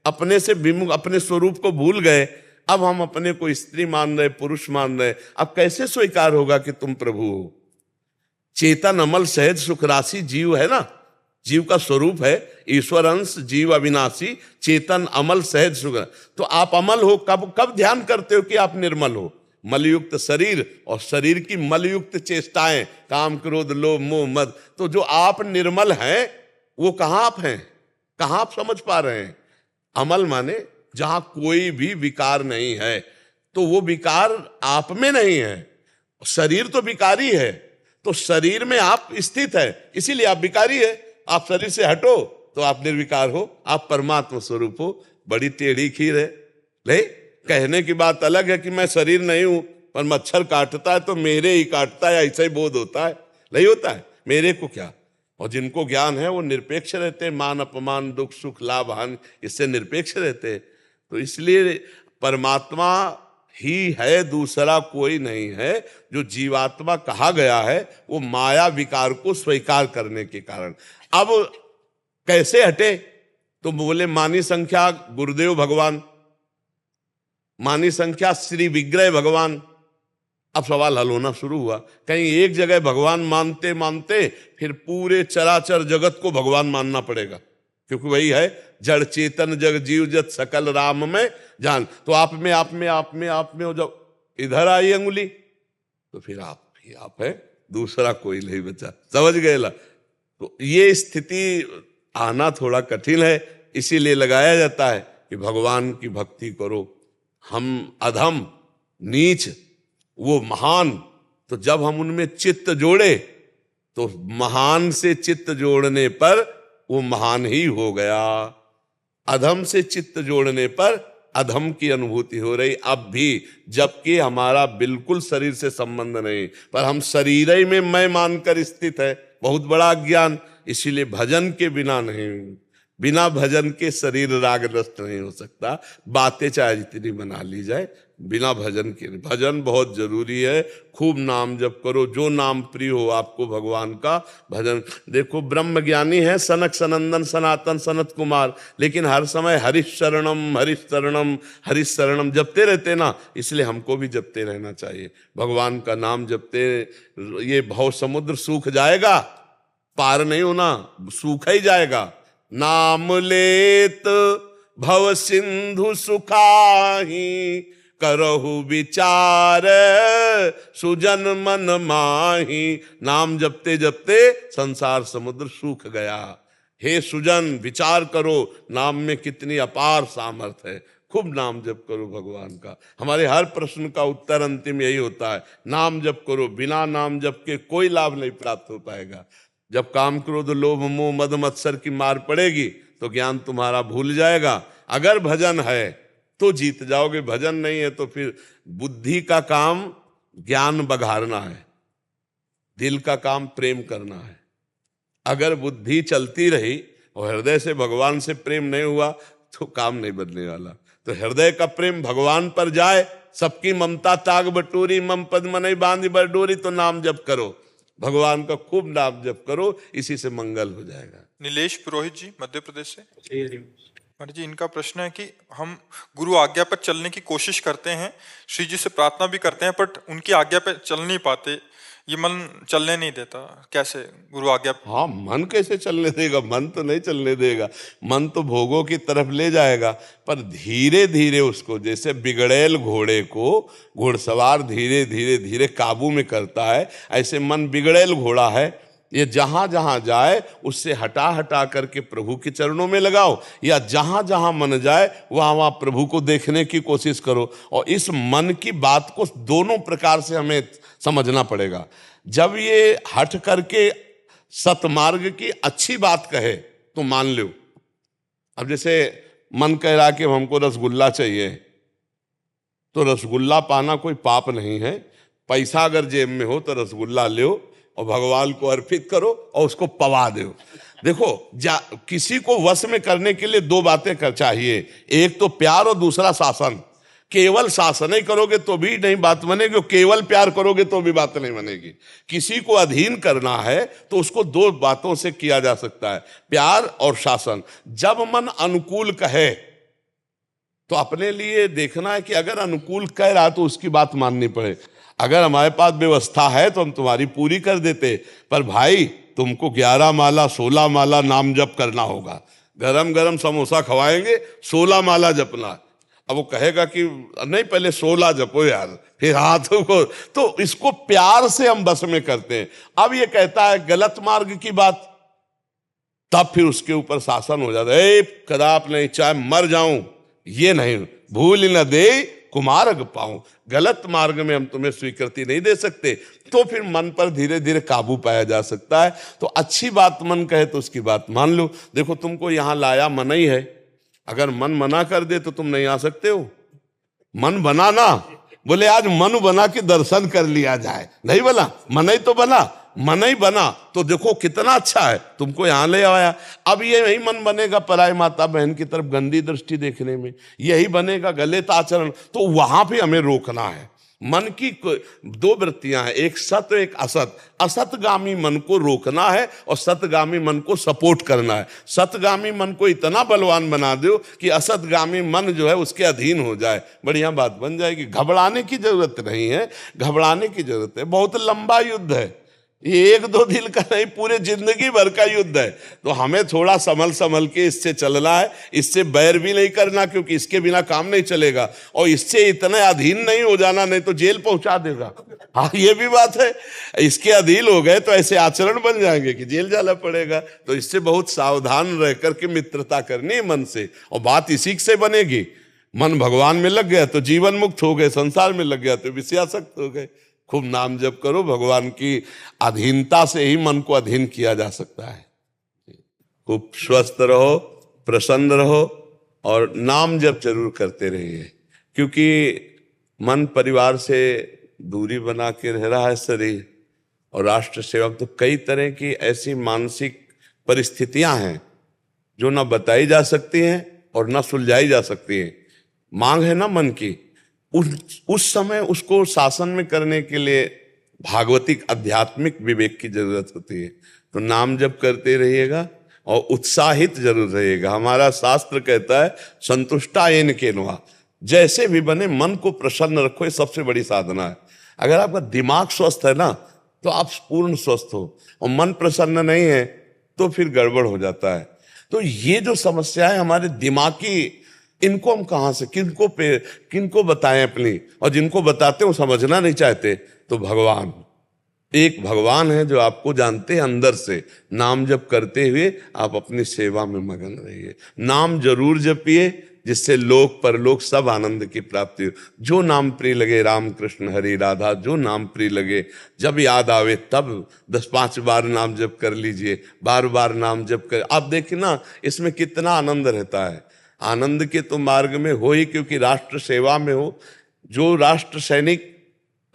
अपने से विमुख, अपने स्वरूप को भूल गए। अब हम अपने को स्त्री मान रहे, पुरुष मान रहे। अब कैसे स्वीकार होगा कि तुम प्रभु हो? चेतन अमल सहज सुख राशि जीव है ना, जीव का स्वरूप है ईश्वर अंश, जीव अविनाशी, चेतन अमल सहज सुख। तो आप अमल हो कब ध्यान करते हो कि आप निर्मल हो? मलयुक्त शरीर और शरीर की मलयुक्त चेष्टाएं, काम क्रोध लोभ मोह मद। तो जो आप निर्मल हैं वो कहां आप हैं? कहां आप समझ पा रहे हैं? अमल माने जहां कोई भी विकार नहीं है, तो वो विकार आप में नहीं है। शरीर तो विकारी है, तो शरीर में आप स्थित है, इसीलिए आप विकारी है। आप शरीर से हटो तो आप निर्विकार हो, आप परमात्मा स्वरूप हो। बड़ी टेढ़ी खीर है। ले कहने की बात अलग है कि मैं शरीर नहीं हूं, पर मच्छर काटता है तो मेरे ही काटता है, ऐसा ही बोध होता है। नहीं होता है, मेरे को क्या। और जिनको ज्ञान है वो निरपेक्ष रहते हैं, मान अपमान दुख सुख लाभ हानि इससे निरपेक्ष रहते हैं। तो इसलिए परमात्मा ही है, दूसरा कोई नहीं है। जो जीवात्मा कहा गया है वो माया विकार को स्वीकार करने के कारण। अब कैसे हटे? तो बोले मानी संख्या गुरुदेव भगवान, मानी संख्या श्री विग्रह भगवान। अब सवाल हल होना शुरू हुआ। कहीं एक जगह भगवान मानते मानते फिर पूरे चराचर जगत को भगवान मानना पड़ेगा, क्योंकि वही है जड़ चेतन जग जीव जत सकल राम में जान। तो आप में आप में आप में आप में हो जाओ, इधर आई अंगुली तो फिर आप ही आप है, दूसरा कोई नहीं बचा। समझ गए ला? तो ये स्थिति आना थोड़ा कठिन है, इसीलिए लगाया जाता है कि भगवान की भक्ति करो। हम अधम नीच, वो महान। तो जब हम उनमें चित्त जोड़े तो महान से चित्त जोड़ने पर वो महान ही हो गया। अधम से चित्त जोड़ने पर अधम की अनुभूति हो रही अब भी, जबकि हमारा बिल्कुल शरीर से संबंध नहीं, पर हम शरीर ही में मैं मानकर स्थित है। बहुत बड़ा ज्ञान। इसीलिए भजन के बिना नहीं, बिना भजन के शरीर रागग्रस्त नहीं हो सकता। बातें चाहे जितनी बना ली जाए, बिना भजन के। भजन बहुत जरूरी है। खूब नाम जप करो, जो नाम प्रिय हो आपको भगवान का भजन। देखो ब्रह्म ज्ञानी है सनक सनंदन सनातन सनत कुमार, लेकिन हर समय हरिश शरणम हरिश शरणम हरिश शरणम जपते रहते ना, इसलिए हमको भी जपते रहना चाहिए। भगवान का नाम जपते, ये भव समुद्र सूख जाएगा, पार नहीं होना, सूखा ही जाएगा। नाम लेत भव सिंधु सुखाही, करहु विचार सुजन मन माही। नाम जपते जपते संसार समुद्र सूख गया। हे सुजन विचार करो, नाम में कितनी अपार सामर्थ है। खूब नाम जप करो भगवान का। हमारे हर प्रश्न का उत्तर अंतिम यही होता है, नाम जप करो। बिना नाम जप के कोई लाभ नहीं प्राप्त हो पाएगा। जब काम क्रोध लोभ मोह मद मत्सर की मार पड़ेगी तो ज्ञान तुम्हारा भूल जाएगा। अगर भजन है तो जीत जाओगे, भजन नहीं है तो फिर बुद्धि का काम ज्ञान बघारना है, दिल का काम प्रेम करना है। अगर बुद्धि चलती रही और हृदय से भगवान से प्रेम नहीं हुआ तो काम नहीं बदलने वाला। तो हृदय का प्रेम भगवान पर जाए, सबकी ममता ताग बटोरी, मम पद मनई बांध बरडोरी, तो नाम जप करो, भगवान का खूब नाम जप करो, इसी से मंगल हो जाएगा। नीलेश पुरोहित जी मध्य प्रदेश से। महाराज जी, इनका प्रश्न है कि हम गुरु आज्ञा पर चलने की कोशिश करते हैं, श्री जी से प्रार्थना भी करते हैं, बट उनकी आज्ञा पे चल नहीं पाते, ये मन चलने नहीं देता, कैसे गुरु आज्ञा? हाँ, मन कैसे चलने देगा? मन तो नहीं चलने देगा, मन तो भोगों की तरफ ले जाएगा। पर धीरे धीरे उसको, जैसे बिगड़ैल घोड़े को घुड़सवार धीरे धीरे धीरे काबू में करता है, ऐसे मन बिगड़ैल घोड़ा है, ये जहां जहां जाए उससे हटा हटा करके प्रभु के चरणों में लगाओ, या जहां जहां मन जाए वहां वहां प्रभु को देखने की कोशिश करो। और इस मन की बात को दोनों प्रकार से हमें समझना पड़ेगा। जब ये हट करके सतमार्ग की अच्छी बात कहे तो मान लो। अब जैसे मन कह रहा कि हमको रसगुल्ला चाहिए, तो रसगुल्ला पाना कोई पाप नहीं है। पैसा अगर जेब में हो तो रसगुल्ला लो और भगवान को अर्पित करो और उसको पवा दो। देखो, किसी को वश में करने के लिए दो बातें चाहिए, एक तो प्यार और दूसरा शासन। केवल शासन ही करोगे तो भी नहीं बात बनेगी, केवल प्यार करोगे तो भी बात नहीं बनेगी। किसी को अधीन करना है तो उसको दो बातों से किया जा सकता है, प्यार और शासन। जब मन अनुकूल कहे तो अपने लिए देखना है कि अगर अनुकूल कह रहा तो उसकी बात माननी पड़े। अगर हमारे पास व्यवस्था है तो हम तुम्हारी पूरी कर देते, पर भाई तुमको 11 माला 16 माला नाम जप करना होगा। गरम गरम समोसा खवाएंगे, 16 माला जपना। अब वो कहेगा कि नहीं पहले 16 जपो यार, फिर हाथों को, तो इसको प्यार से हम बस में करते हैं। अब ये कहता है गलत मार्ग की बात, तब फिर उसके ऊपर शासन हो जाता है, कदाप नहीं, चाहे मर जाऊं ये नहीं, भूल न दे कुमार्ग पाऊं। गलत मार्ग में हम तुम्हें स्वीकृति नहीं दे सकते, तो फिर मन पर धीरे धीरे काबू पाया जा सकता है। तो अच्छी बात मन कहे तो उसकी बात मान लो। देखो, तुमको यहां लाया मन ही है, अगर मन मना कर दे तो तुम नहीं आ सकते हो। मन बना ना, बोले आज मन बना के दर्शन कर लिया जाए, नहीं बना, मन ही तो बना, मन ही बना तो देखो कितना अच्छा है, तुमको यहां ले आया। अब ये यही मन बनेगा पराय माता बहन की तरफ गंदी दृष्टि देखने में, यही बनेगा गलत आचरण, तो वहां पे हमें रोकना है। मन की दो वृत्तियां हैं, एक सत एक असत। असतगामी मन को रोकना है और सतगामी मन को सपोर्ट करना है। सतगामी मन को इतना बलवान बना दो कि असतगामी मन जो है उसके अधीन हो जाए, बढ़िया बात बन जाएगी। घबराने की जरूरत नहीं है, घबराने की जरूरत है, बहुत लंबा युद्ध है ये, 1-2 दिन का नहीं, पूरे जिंदगी भर का युद्ध है। तो हमें थोड़ा संभल संभल के इससे चलना है, इससे बैर भी नहीं करना, क्योंकि इसके बिना काम नहीं चलेगा, और इससे इतने अधीन नहीं हो जाना, नहीं तो जेल पहुंचा देगा। हाँ, ये भी बात है, इसके अधीन हो गए तो ऐसे आचरण बन जाएंगे कि जेल जाना पड़ेगा। तो इससे बहुत सावधान रह करके मित्रता करनी है मन से, और बात इसी से बनेगी। मन भगवान में लग गया तो जीवन मुक्त हो गए, संसार में लग गया तो विषयासक्त हो गए। खूब नाम जप करो, भगवान की अधीनता से ही मन को अधीन किया जा सकता है। खूब स्वस्थ रहो, प्रसन्न रहो, और नाम जप जरूर करते रहिए, क्योंकि मन परिवार से दूरी बना के रह रहा है शरीर, और राष्ट्र सेवा तो कई तरह की ऐसी मानसिक परिस्थितियां हैं जो ना बताई जा सकती हैं और ना सुलझाई जा सकती हैं। मांग है ना मन की, उस समय उसको शासन में करने के लिए भागवतिक आध्यात्मिक विवेक की जरूरत होती है। तो नाम जप करते रहिएगा और उत्साहित जरूर रहिएगा। हमारा शास्त्र कहता है संतुष्टा येन केनवा, जैसे भी बने मन को प्रसन्न रखो, ये सबसे बड़ी साधना है। अगर आपका दिमाग स्वस्थ है ना तो आप पूर्ण स्वस्थ हो, और मन प्रसन्न नहीं है तो फिर गड़बड़ हो जाता है। तो ये जो समस्या है हमारे दिमाग की, इनको हम कहां से किनको बताएं अपनी, और जिनको बताते हैं वो समझना नहीं चाहते। तो भगवान, एक भगवान है जो आपको जानते हैं अंदर से। नाम जप करते हुए आप अपनी सेवा में मगन रहिए। नाम जरूर जपिए, जिससे लोक परलोक सब आनंद की प्राप्ति हो। जो नाम प्रिय लगे, राम कृष्ण हरि राधा, जो नाम प्रिय लगे, जब याद आवे तब 10-5 बार नाम जप कर लीजिए, बार बार नाम जप कर। आप देखिए ना, इसमें कितना आनंद रहता है। आनंद के तो मार्ग में हो ही, क्योंकि राष्ट्र सेवा में हो। जो राष्ट्र सैनिक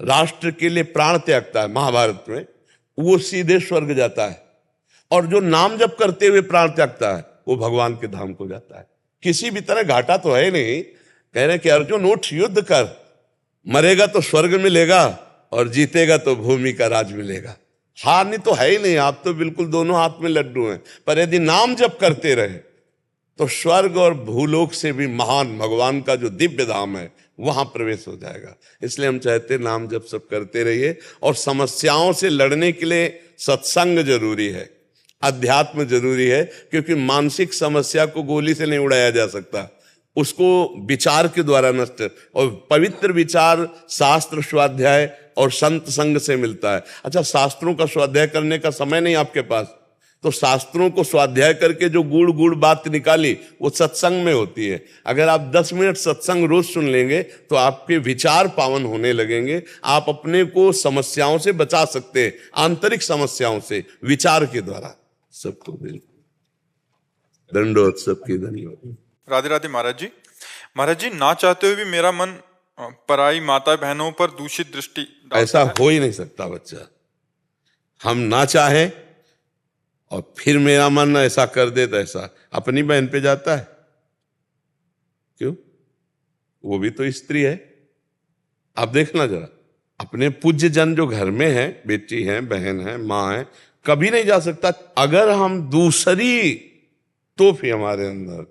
राष्ट्र के लिए प्राण त्यागता है महाभारत में, वो सीधे स्वर्ग जाता है। और जो नाम जप करते हुए प्राण त्यागता है वो भगवान के धाम को जाता है। किसी भी तरह घाटा तो है नहीं। कह रहे कि अर्जुन उठ युद्ध कर, मरेगा तो स्वर्ग मिलेगा और जीतेगा तो भूमि का राज मिलेगा। हारनी तो है ही नहीं, आप तो बिल्कुल दोनों हाथ में लड्डू हैं। पर यदि नाम जप करते रहे तो स्वर्ग और भूलोक से भी महान भगवान का जो दिव्य धाम है वहां प्रवेश हो जाएगा। इसलिए हम चाहते नाम जप सब करते रहिए। और समस्याओं से लड़ने के लिए सत्संग जरूरी है, अध्यात्म जरूरी है, क्योंकि मानसिक समस्या को गोली से नहीं उड़ाया जा सकता, उसको विचार के द्वारा नष्ट। और पवित्र विचार शास्त्र स्वाध्याय और संत संग से मिलता है। अच्छा, शास्त्रों का स्वाध्याय करने का समय नहीं आपके पास, तो शास्त्रों को स्वाध्याय करके जो गुड़ गुड़ बात निकाली वो सत्संग में होती है। अगर आप 10 मिनट सत्संग रोज सुन लेंगे तो आपके विचार पावन होने लगेंगे। आप अपने को समस्याओं से बचा सकते हैं, आंतरिक समस्याओं से, विचार के द्वारा। सबको बिल्कुल दंडोत, सबकी धन्यवाद। राधे राधे महाराज जी। महाराज जी, ना चाहते हुए भी मेरा मन पराई माता बहनों पर दूषित दृष्टि ऐसा हो ही नहीं सकता बच्चा। हम ना चाहें और फिर मेरा मन ऐसा कर दे तो ऐसा अपनी बहन पे जाता है क्यों? वो भी तो स्त्री है। आप देखना जरा, अपने पूज्य जन जो घर में है, बेटी है, बहन है, माँ है, कभी नहीं जा सकता। अगर हम दूसरी तो फिर हमारे अंदर,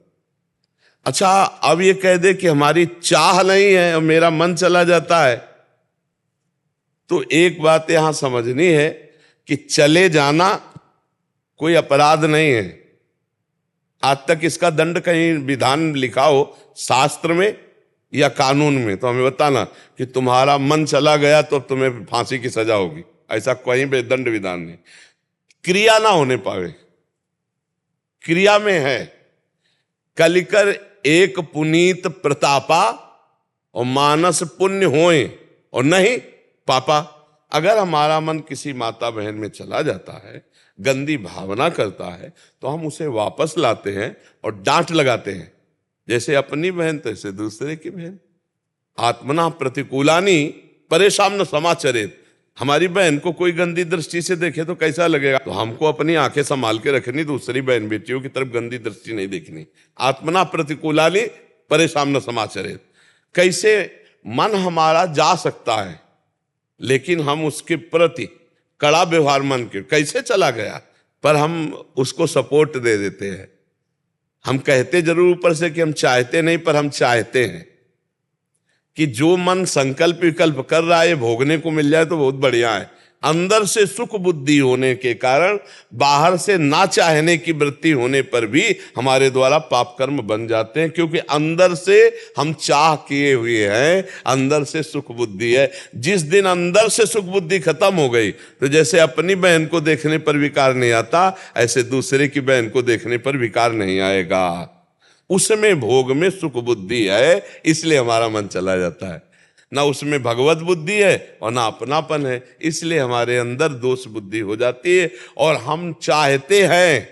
अच्छा अब ये कह दे कि हमारी चाह नहीं है और मेरा मन चला जाता है, तो एक बात यहां समझनी है कि चले जाना कोई अपराध नहीं है। आज तक इसका दंड कहीं विधान लिखा हो शास्त्र में या कानून में तो हमें बताना कि तुम्हारा मन चला गया तो तुम्हें फांसी की सजा होगी, ऐसा कहीं भी दंड विधान नहीं। क्रिया ना होने पावे, क्रिया में है कलिकर एक पुनीत प्रतापा और मानस पुण्य होए और नहीं पापा। अगर हमारा मन किसी माता बहन में चला जाता है, गंदी भावना करता है, तो हम उसे वापस लाते हैं और डांट लगाते हैं। जैसे अपनी बहन तैसे दूसरे की बहन। आत्मना प्रतिकूलानी परेशान न समाचरित। हमारी बहन को कोई गंदी दृष्टि से देखे तो कैसा लगेगा? तो हमको अपनी आंखें संभाल के रखनी, दूसरी बहन बेटियों की तरफ गंदी दृष्टि नहीं देखनी। आत्मना प्रतिकूलानी परेशान न समाचरित। कैसे मन हमारा जा सकता है लेकिन हम उसके प्रति कड़ा व्यवहार मन के, कैसे चला गया, पर हम उसको सपोर्ट दे देते हैं। हम कहते जरूर ऊपर से कि हम चाहते नहीं, पर हम चाहते हैं कि जो मन संकल्प विकल्प कर रहा है ये भोगने को मिल जाए तो बहुत बढ़िया है। अंदर से सुख बुद्धि होने के कारण बाहर से ना चाहने की वृत्ति होने पर भी हमारे द्वारा पाप कर्म बन जाते हैं, क्योंकि अंदर से हम चाह किए हुए हैं, अंदर से सुख बुद्धि है। जिस दिन अंदर से सुख बुद्धि खत्म हो गई तो जैसे अपनी बहन को देखने पर विकार नहीं आता, ऐसे दूसरे की बहन को देखने पर विकार नहीं आएगा। उसमें भोग में सुख बुद्धि है, इसलिए हमारा मन चला जाता है। ना उसमें भगवत बुद्धि है और ना अपनापन है, इसलिए हमारे अंदर दोष बुद्धि हो जाती है। और हम चाहते हैं,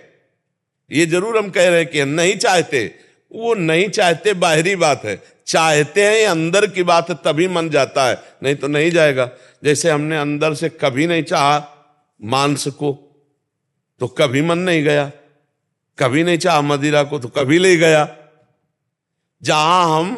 ये जरूर हम कह रहे हैं कि हम नहीं चाहते, वो नहीं चाहते बाहरी बात है, चाहते हैं ये अंदर की बात है, तभी मन जाता है, नहीं तो नहीं जाएगा। जैसे हमने अंदर से कभी नहीं चाहा मांस को तो कभी मन नहीं गया, कभी नहीं चाहा मदिरा को तो कभी ले गया। जहां हम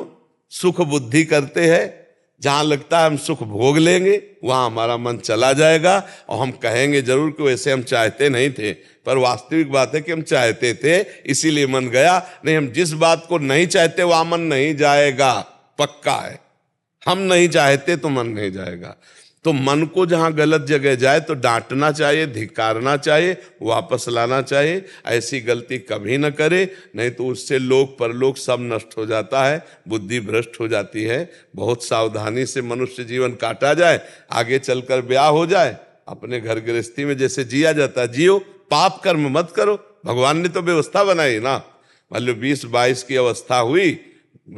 सुख बुद्धि करते हैं, जहां लगता है हम सुख भोग लेंगे, वहां हमारा मन चला जाएगा और हम कहेंगे जरूर कि वैसे हम चाहते नहीं थे, पर वास्तविक बात है कि हम चाहते थे इसीलिए मन गया। नहीं, हम जिस बात को नहीं चाहते वहां मन नहीं जाएगा, पक्का है। हम नहीं चाहते तो मन नहीं जाएगा। तो मन को जहां गलत जगह जाए तो डांटना चाहिए, धिक्कारना चाहिए, वापस लाना चाहिए। ऐसी गलती कभी न करे, नहीं तो उससे लोक परलोक सब नष्ट हो जाता है, बुद्धि भ्रष्ट हो जाती है। बहुत सावधानी से मनुष्य जीवन काटा जाए, आगे चलकर ब्याह हो जाए, अपने घर गृहस्थी में जैसे जिया जाता है जियो, पाप कर्म मत करो। भगवान ने तो व्यवस्था बनाई ना, मान लो 20-22 की अवस्था हुई,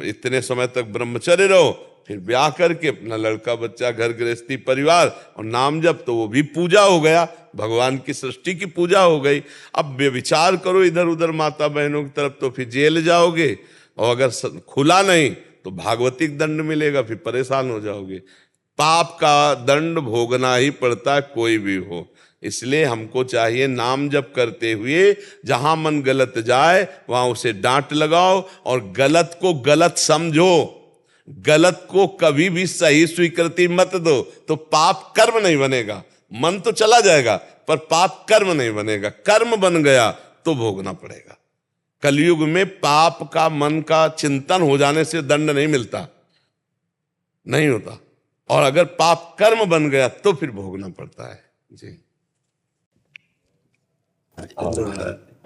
इतने समय तक ब्रह्मचर्य रहो, फिर ब्याह करके अपना लड़का बच्चा घर गृहस्थी परिवार और नाम जप, तो वो भी पूजा हो गया, भगवान की सृष्टि की पूजा हो गई। अब विचार करो इधर उधर माता बहनों की तरफ तो फिर जेल जाओगे, और अगर खुला नहीं तो भागवतिक दंड मिलेगा, फिर परेशान हो जाओगे। पाप का दंड भोगना ही पड़ता है, कोई भी हो। इसलिए हमको चाहिए नाम जप करते हुए जहां मन गलत जाए वहां उसे डांट लगाओ और गलत को गलत समझो, गलत को कभी भी सही स्वीकृति मत दो, तो पाप कर्म नहीं बनेगा। मन तो चला जाएगा पर पाप कर्म नहीं बनेगा। कर्म बन गया तो भोगना पड़ेगा। कलयुग में पाप का मन का चिंतन हो जाने से दंड नहीं मिलता, नहीं होता, और अगर पाप कर्म बन गया तो फिर भोगना पड़ता है। जी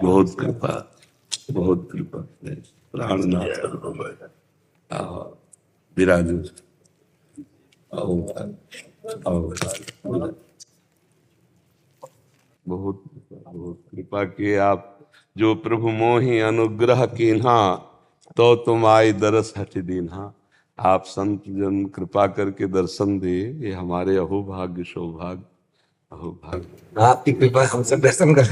बहुत कृपा, बहुत कृपा। प्राणनाथ विराजो, बहुत बहुत कृपा किए आप। जो प्रभु मोहि अनुग्रह कीन्हा, तो तुम आई दरस हटि दीन्हा। आप संत जन कृपा करके दर्शन दे, ये हमारे अहोभाग्य सौभाग्य, अहोभाग्य। आपकी कृपा हम सब दर्शन कर।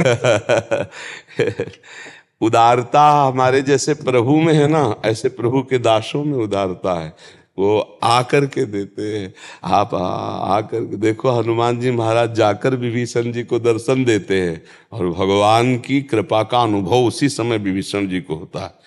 उदारता हमारे जैसे प्रभु में है ना, ऐसे प्रभु के दासों में उदारता है। वो आकर के देते हैं। आप आकर के देखो, हनुमान जी महाराज जाकर विभीषण जी को दर्शन देते हैं और भगवान की कृपा का अनुभव उसी समय विभीषण जी को होता है।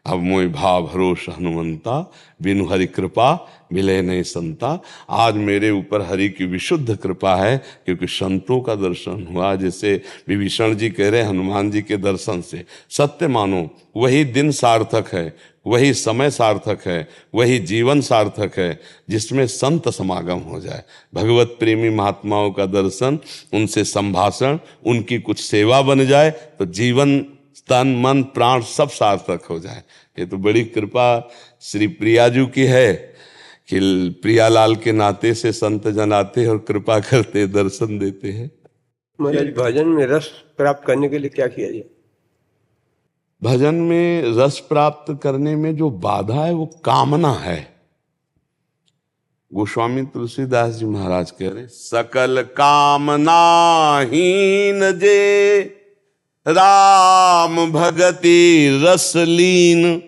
अब मोहि भाव भरोस हनुमंता, बिनु हरि कृपा मिले नहीं संता। आज मेरे ऊपर हरि की विशुद्ध कृपा है क्योंकि संतों का दर्शन हुआ। जैसे विभीषण जी कह रहे हनुमान जी के दर्शन से, सत्य मानो वही दिन सार्थक है, वही समय सार्थक है, वही जीवन सार्थक है जिसमें संत समागम हो जाए। भगवत प्रेमी महात्माओं का दर्शन, उनसे संभाषण, उनकी कुछ सेवा बन जाए तो जीवन तन मन प्राण सब सार्थक हो जाए। ये तो बड़ी कृपा श्री प्रियाजू की है कि प्रियालाल के नाते से संत जन आते और कृपा करते, दर्शन देते हैं। महाराज, भजन में रस प्राप्त करने के लिए क्या किया जाए? भजन में रस प्राप्त करने में जो बाधा है वो कामना है। गोस्वामी तुलसीदास जी महाराज कह रहे, सकल कामना हीन जे राम भगति रस लीन।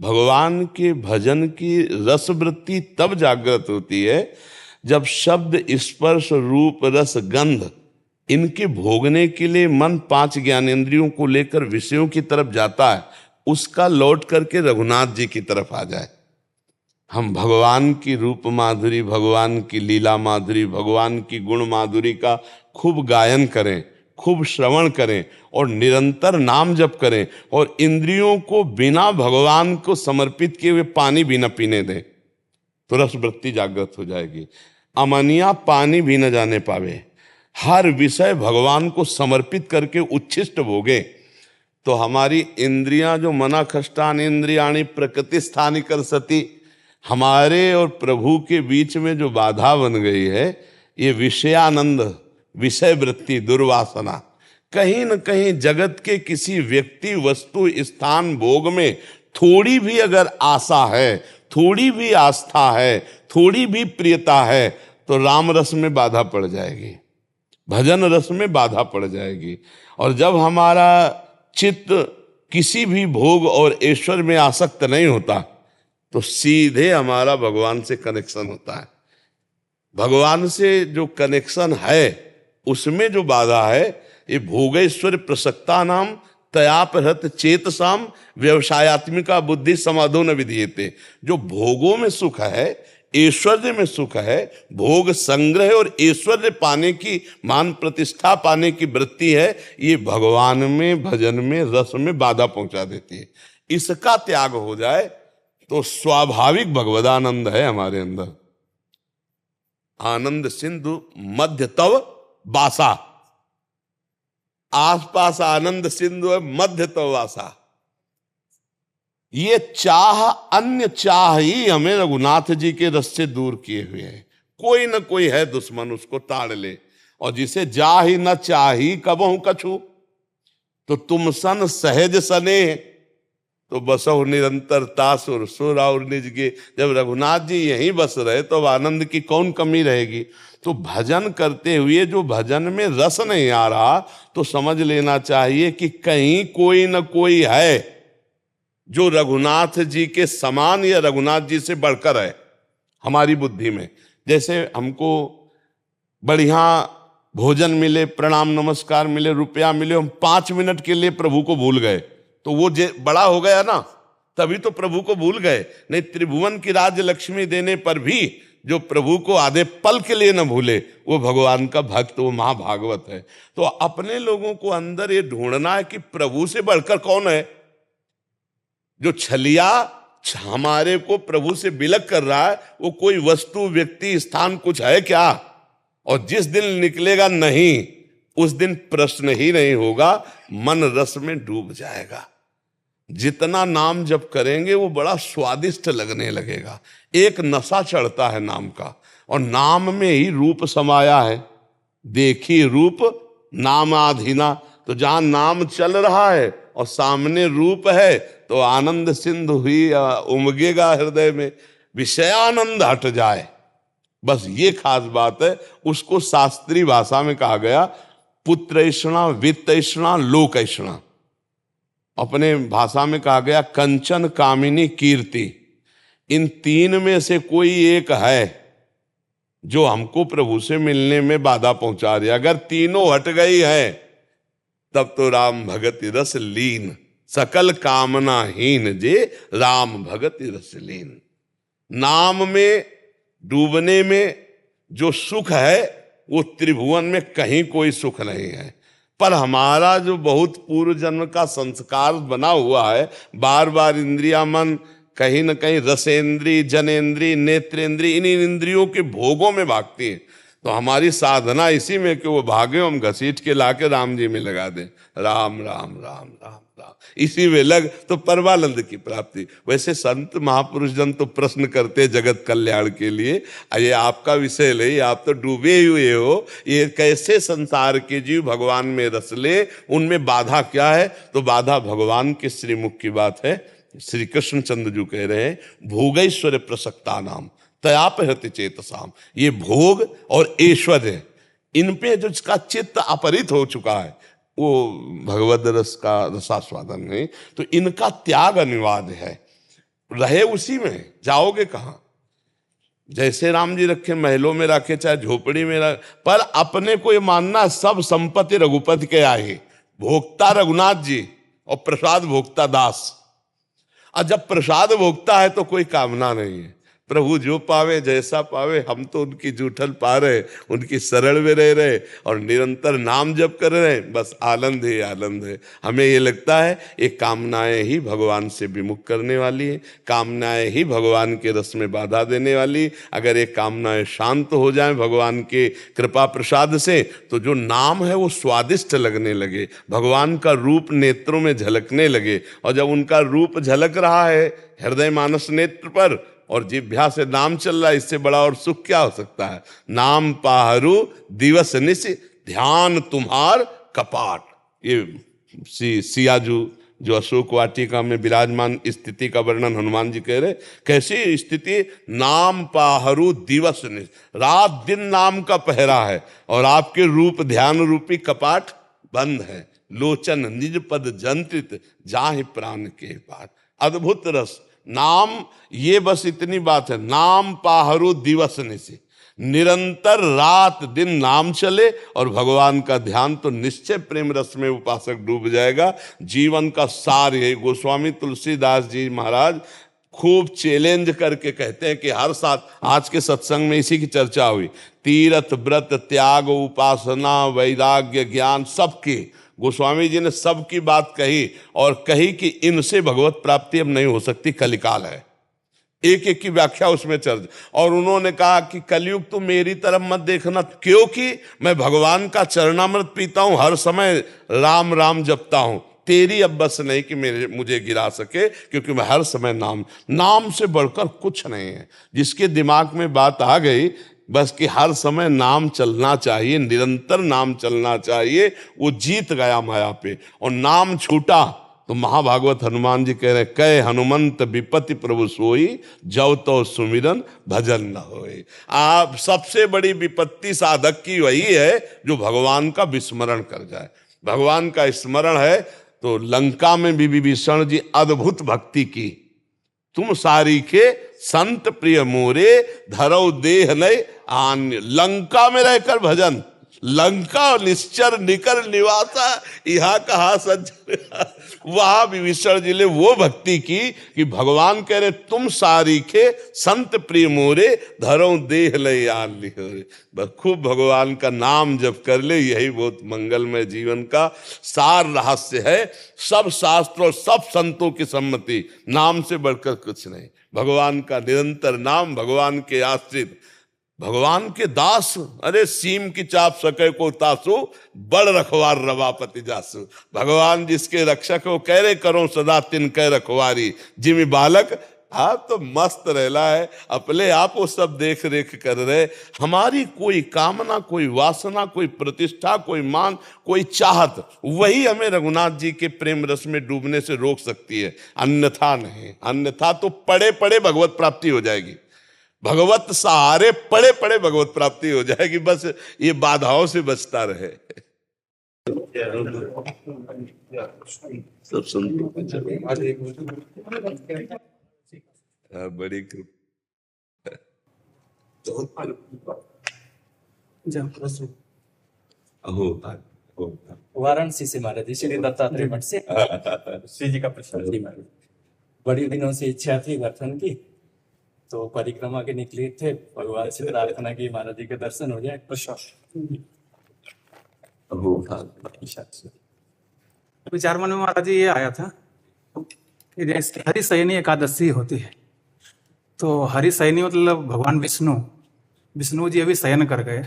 भगवान के भजन की रस वृत्ति तब जागृत होती है जब शब्द स्पर्श रूप रस गंध इनके भोगने के लिए मन 5 ज्ञानेंद्रियों को लेकर विषयों की तरफ जाता है, उसका लौट करके रघुनाथ जी की तरफ आ जाए। हम भगवान की रूप माधुरी, भगवान की लीला माधुरी, भगवान की गुण माधुरी का खूब गायन करें, खूब श्रवण करें और निरंतर नाम जप करें और इंद्रियों को बिना भगवान को समर्पित किए हुए पानी भी न पीने दें तो रस वृत्ति जागृत हो जाएगी। अमनिया पानी भी न जाने पावे, हर विषय भगवान को समर्पित करके उच्छिष्ट भोगे तो हमारी इंद्रियां जो मना खष्टान इंद्रियाणी प्रकृति स्थानी कर सती, हमारे और प्रभु के बीच में जो बाधा बन गई है ये विषयानंद, विषय वृत्ति, दुर्वासना, कहीं न कहीं जगत के किसी व्यक्ति वस्तु स्थान भोग में थोड़ी भी अगर आशा है, थोड़ी भी आस्था है, थोड़ी भी प्रियता है तो राम रस में बाधा पड़ जाएगी, भजन रस में बाधा पड़ जाएगी। और जब हमारा चित्त किसी भी भोग और ऐश्वर्य में आसक्त नहीं होता तो सीधे हमारा भगवान से कनेक्शन होता है। भगवान से जो कनेक्शन है उसमें जो बाधा है ये भोगेश्वर प्रसक्ता नाम तयापहृत चेतसाम व्यवसायत्मिका बुद्धि समाधो न विधीयते। जो भोगों में सुख है, ऐश्वर्य में सुख है, भोग संग्रह और ऐश्वर्य पाने की, मान प्रतिष्ठा पाने की वृत्ति है, ये भगवान में भजन में रस में बाधा पहुंचा देती है। इसका त्याग हो जाए तो स्वाभाविक भगवदानंद है हमारे अंदर। आनंद सिंधु मध्य तव वासा, आसपास आनंद सिंधु है, मध्य तव वासा। ये चाह, अन्य चाह ही हमें रघुनाथ जी के रस से दूर किए हुए हैं। कोई न कोई है दुश्मन, उसको ताड़ ले। और जिसे जा ही न चाही कबहु कछु, तो तुम सन सहज सने तो बसहु निरंतर तासुर सुर और निजगे। जब रघुनाथ जी यहीं बस रहे तो आनंद की कौन कमी रहेगी। तो भजन करते हुए जो भजन में रस नहीं आ रहा तो समझ लेना चाहिए कि कहीं कोई न कोई है जो रघुनाथ जी के समान या रघुनाथ जी से बढ़कर है हमारी बुद्धि में। जैसे हमको बढ़िया भोजन मिले, प्रणाम नमस्कार मिले, रुपया मिले, हम 5 मिनट के लिए प्रभु को भूल गए तो वो बड़ा हो गया ना, तभी तो प्रभु को भूल गए। नहीं, त्रिभुवन की राज्य लक्ष्मी देने पर भी जो प्रभु को आधे पल के लिए न भूले वो भगवान का भक्त, वो महाभागवत है। तो अपने लोगों को अंदर ये ढूंढना है कि प्रभु से बढ़कर कौन है। जो छलिया हमारे को प्रभु से विलग कर रहा है वो कोई वस्तु, व्यक्ति, स्थान कुछ है क्या? और जिस दिन निकलेगा नहीं, उस दिन प्रश्न ही नहीं होगा, मन रस में डूब जाएगा। जितना नाम जप करेंगे वो बड़ा स्वादिष्ट लगने लगेगा। एक नशा चढ़ता है नाम का, और नाम में ही रूप समाया है। देखी रूप नाम आधीना, तो जहां नाम चल रहा है और सामने रूप है तो आनंद सिंधु हुई उमगेगा हृदय में, विषयानंद हट जाए। बस ये खास बात है। उसको शास्त्रीय भाषा में कहा गया पुत्रैषणा, वित्तैषणा, लोकैषणा। अपने भाषा में कहा गया कंचन, कामिनी, कीर्ति। इन तीन में से कोई एक है जो हमको प्रभु से मिलने में बाधा पहुंचा रही है। अगर तीनों हट गई है तब तो राम भगति रस लीन, सकल कामनाहीन जे राम भगति रस लीन। नाम में डूबने में जो सुख है वो त्रिभुवन में कहीं कोई सुख नहीं है। पर हमारा जो बहुत पूर्व जन्म का संस्कार बना हुआ है, बार बार इंद्रिया मन कहीं न कहीं रसेंद्री, जनेंद्री, नेत्रेंद्री, इन इंद्रियों के भोगों में भागती है। तो हमारी साधना इसी में कि वो भागे, हम घसीट के लाके राम जी में लगा दें। राम राम राम राम राम, इसी में लग तो परमानंद की प्राप्ति। वैसे संत महापुरुष जन तो प्रश्न करते जगत कल्याण के लिए, ये आपका विषय नहीं, आप तो डूबे हुए हो। ये कैसे संसार के जीव भगवान में रस ले, उनमें बाधा क्या है? तो बाधा भगवान के श्रीमुख की बात है। श्री कृष्ण चंद्र जी कह रहे हैं भोगैश्वर्य प्रसक्ता नाम तयापहृत चेतसाम। ये भोग और ऐश्वर्य, इन पे जो इसका चित्त अपहृत हो चुका है वो भगवद रस का रसास्वादन नहीं, तो इनका त्याग अनिवार्य है। रहे उसी में, जाओगे कहां? जैसे राम जी रखे, महलों में रखे, चाहे झोपड़ी में रखे, पर अपने को ये मानना सब संपत्ति रघुपति के आए, भोक्ता रघुनाथ जी और प्रसाद भोक्ता दास। और जब प्रसाद भोगता है तो कोई कामना नहीं है। प्रभु जो पावे जैसा पावे, हम तो उनकी जूठल पा रहे, उनकी शरण में रह रहे और निरंतर नाम जप कर रहे हैं। बस आनंद ही आनंद है। हमें ये लगता है ये कामनाएं ही भगवान से विमुख करने वाली है, कामनाएं ही भगवान के रस में बाधा देने वाली। अगर ये कामनाएं शांत हो जाएं भगवान के कृपा प्रसाद से, तो जो नाम है वो स्वादिष्ट लगने लगे, भगवान का रूप नेत्रों में झलकने लगे। और जब उनका रूप झलक रहा है हृदय मानस नेत्र पर और जिह्वा से नाम चल रहा है, इससे बड़ा और सुख क्या हो सकता है? नाम पाहरू दिवस निश, ध्यान तुम्हार कपाट। ये सियाजू जो अशोक वाटिका में विराजमान स्थिति का वर्णन हनुमान जी कह रहे, कैसी स्थिति? नाम पाहरू दिवस निश, रात दिन नाम का पहरा है और आपके रूप ध्यान रूपी कपाट बंद है। लोचन निज पद जंत्रित जाहि प्राण के पार। अद्भुत रस नाम, ये बस इतनी बात है। नाम पाहरू दिवस निशि, निरंतर रात दिन नाम चले और भगवान का ध्यान, तो निश्चय प्रेम रस में उपासक डूब जाएगा। जीवन का सार है। गोस्वामी तुलसीदास जी महाराज खूब चैलेंज करके कहते हैं कि हर साथ, आज के सत्संग में इसी की चर्चा हुई, तीर्थ व्रत त्याग उपासना वैराग्य ज्ञान सबकी गोस्वामी जी ने सबकी बात कही और कही कि इनसे भगवत प्राप्ति अब नहीं हो सकती, कलिकाल है। एक एक की व्याख्या उसमें चल। और उन्होंने कहा कि कलयुग तो मेरी तरफ मत देखना, क्योंकि मैं भगवान का चरणामृत पीता हूं, हर समय राम राम जपता हूं। तेरी अब बस नहीं कि मुझे गिरा सके, क्योंकि मैं हर समय नाम से बढ़कर कुछ नहीं है। जिसके दिमाग में बात आ गई बस कि हर समय नाम चलना चाहिए, निरंतर नाम चलना चाहिए, वो जीत गया माया पे। और नाम छूटा तो महाभागवत हनुमान जी कह रहे, कह हनुमंत विपत्ति प्रभु सोई, जव तो सुमिरन भजन न होए। आप सबसे बड़ी विपत्ति साधक की वही है जो भगवान का विस्मरण कर जाए। भगवान का स्मरण है तो लंका में भी विभीषण जी अद्भुत भक्ति की। तुम सारी के संत प्रिय मोरे, धरौ देह नय आन्य। लंका में रहकर भजन, लंका निश्चर निकर निवासा, यहाँ कहा सज्जन, वहां विभीषण जी ने वो भक्ति की कि भगवान कह रहे तुम सारीखे संत प्रिय मोरे, धरो देह लय आन लिहोरे। बस खूब भगवान का नाम जप कर ले, यही बहुत मंगलमय जीवन का सार रहस्य है। सब शास्त्रों सब संतों की सम्मति, नाम से बढ़कर कुछ नहीं। भगवान का निरंतर नाम, भगवान के आश्रित, भगवान के दास। अरे सीम की चाप सके को तासु, बड़ रखवार रवापति जासु। भगवान जिसके रक्षक हो, कह रहे करो सदा तिन कह रखवारी, जिमी बालक आप तो मस्त रहला है, अपने आप वो सब देख रेख कर रहे। हमारी कोई कामना, कोई वासना, कोई प्रतिष्ठा, कोई मान, कोई चाहत, वही हमें रघुनाथ जी के प्रेम रस में डूबने से रोक सकती है, अन्यथा नहीं। अन्यथा तो पड़े पड़े भगवत प्राप्ति हो जाएगी, भगवत सहारे पड़े पड़े भगवत प्राप्ति हो जाएगी। बस ये बाधाओं से बचता रहे। सब संतों को बड़ी कृपा। वाराणसी से महाराज जी, श्री दत्तात्रेय मठ से। श्री जी का प्रश्न, बड़ी दिनों से इच्छा थी दर्शन की, तो परिक्रमा के निकले थे, भगवान से प्रार्थना की महाराज जी के दर्शन हो जाए। विचार मन में महाराज जी ये आया था कि जैसे हरिशयनी एकादशी होती है, तो हरिशयनी मतलब भगवान विष्णु जी अभी शयन कर गए,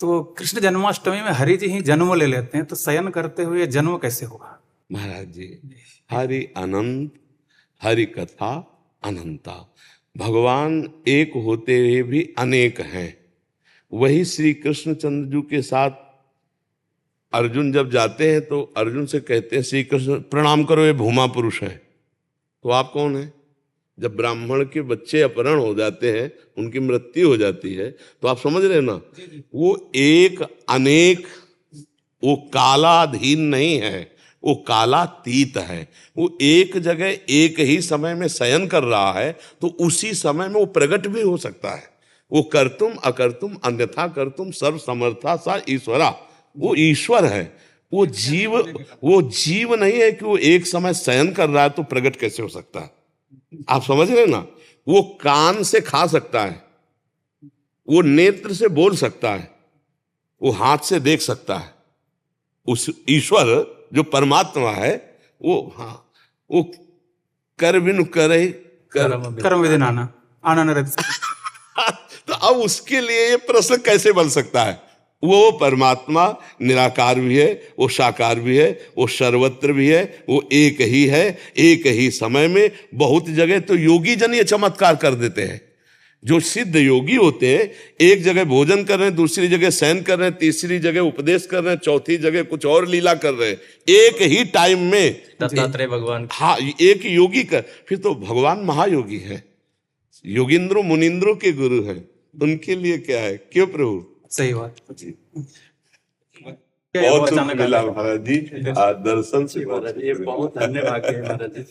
तो कृष्ण जन्माष्टमी में हरि जी ही जन्म ले लेते हैं, तो शयन करते हुए जन्म कैसे होगा? महाराज जी, हरि अनंत, हरि कथा अनंता। भगवान एक होते हुए भी अनेक हैं। वही श्री कृष्णचंद्र जी के साथ अर्जुन जब जाते हैं तो अर्जुन से कहते हैं, श्री कृष्ण प्रणाम करो, ये भूमा पुरुष है। तो आप कौन है? जब ब्राह्मण के बच्चे अपहरण हो जाते हैं, उनकी मृत्यु हो जाती है, तो आप समझ रहे हैं ना, वो एक अनेक, वो कालाधीन नहीं है, वो कालातीत है। वो एक जगह एक ही समय में शयन कर रहा है, तो उसी समय में वो प्रकट भी हो सकता है। वो कर्तुम अकर्तुम अन्यथा कर्तुम सर्व समर्था सा ईश्वरा, वो ईश्वर है। वो जीव नहीं है कि वो एक समय शयन कर रहा है तो प्रकट कैसे हो सकता है? आप समझ रहे ना? वो कान से खा सकता है, वो नेत्र से बोल सकता है, वो हाथ से देख सकता है। उस ईश्वर जो परमात्मा है, वो कर बिनु करे कर्म विधि नाना आनंद रहते। तो अब उसके लिए ये प्रश्न कैसे बन सकता है? वो परमात्मा निराकार भी है, वो साकार भी है, वो सर्वत्र भी है, वो एक ही है। एक ही समय में बहुत जगह तो योगी जन ये चमत्कार कर देते हैं। जो सिद्ध योगी होते हैं, एक जगह भोजन कर रहे हैं, दूसरी जगह शयन कर रहे हैं, तीसरी जगह उपदेश कर रहे हैं, चौथी जगह कुछ और लीला कर रहे हैं, एक ही टाइम में। दत्तात्रेय भगवान, हाँ, एक योगी का, फिर तो भगवान महायोगी है, योगिंद्रो मुनिंद्रो के गुरु हैं। उनके लिए क्या है? क्यों प्रभु? सही बात। बहुत सुख मिला महाराज जी, दर्शन से महाराज जी, ये बहुत धन्यवाद है महाराज जी।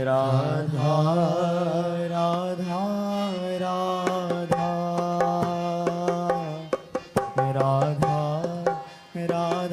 राधा राधा राधा राधा राधा राधा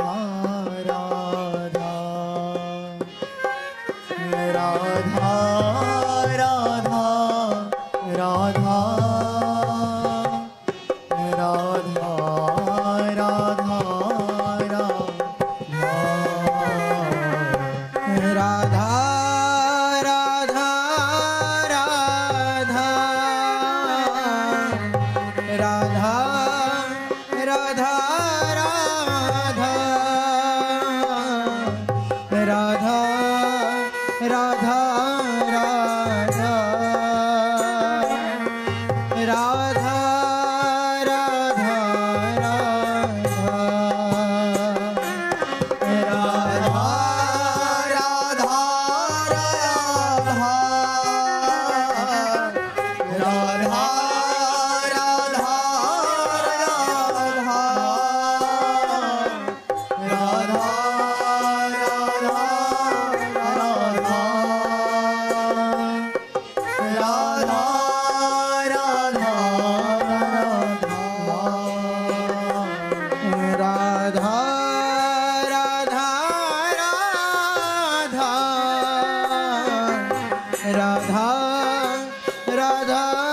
राधा राधा राधा राधा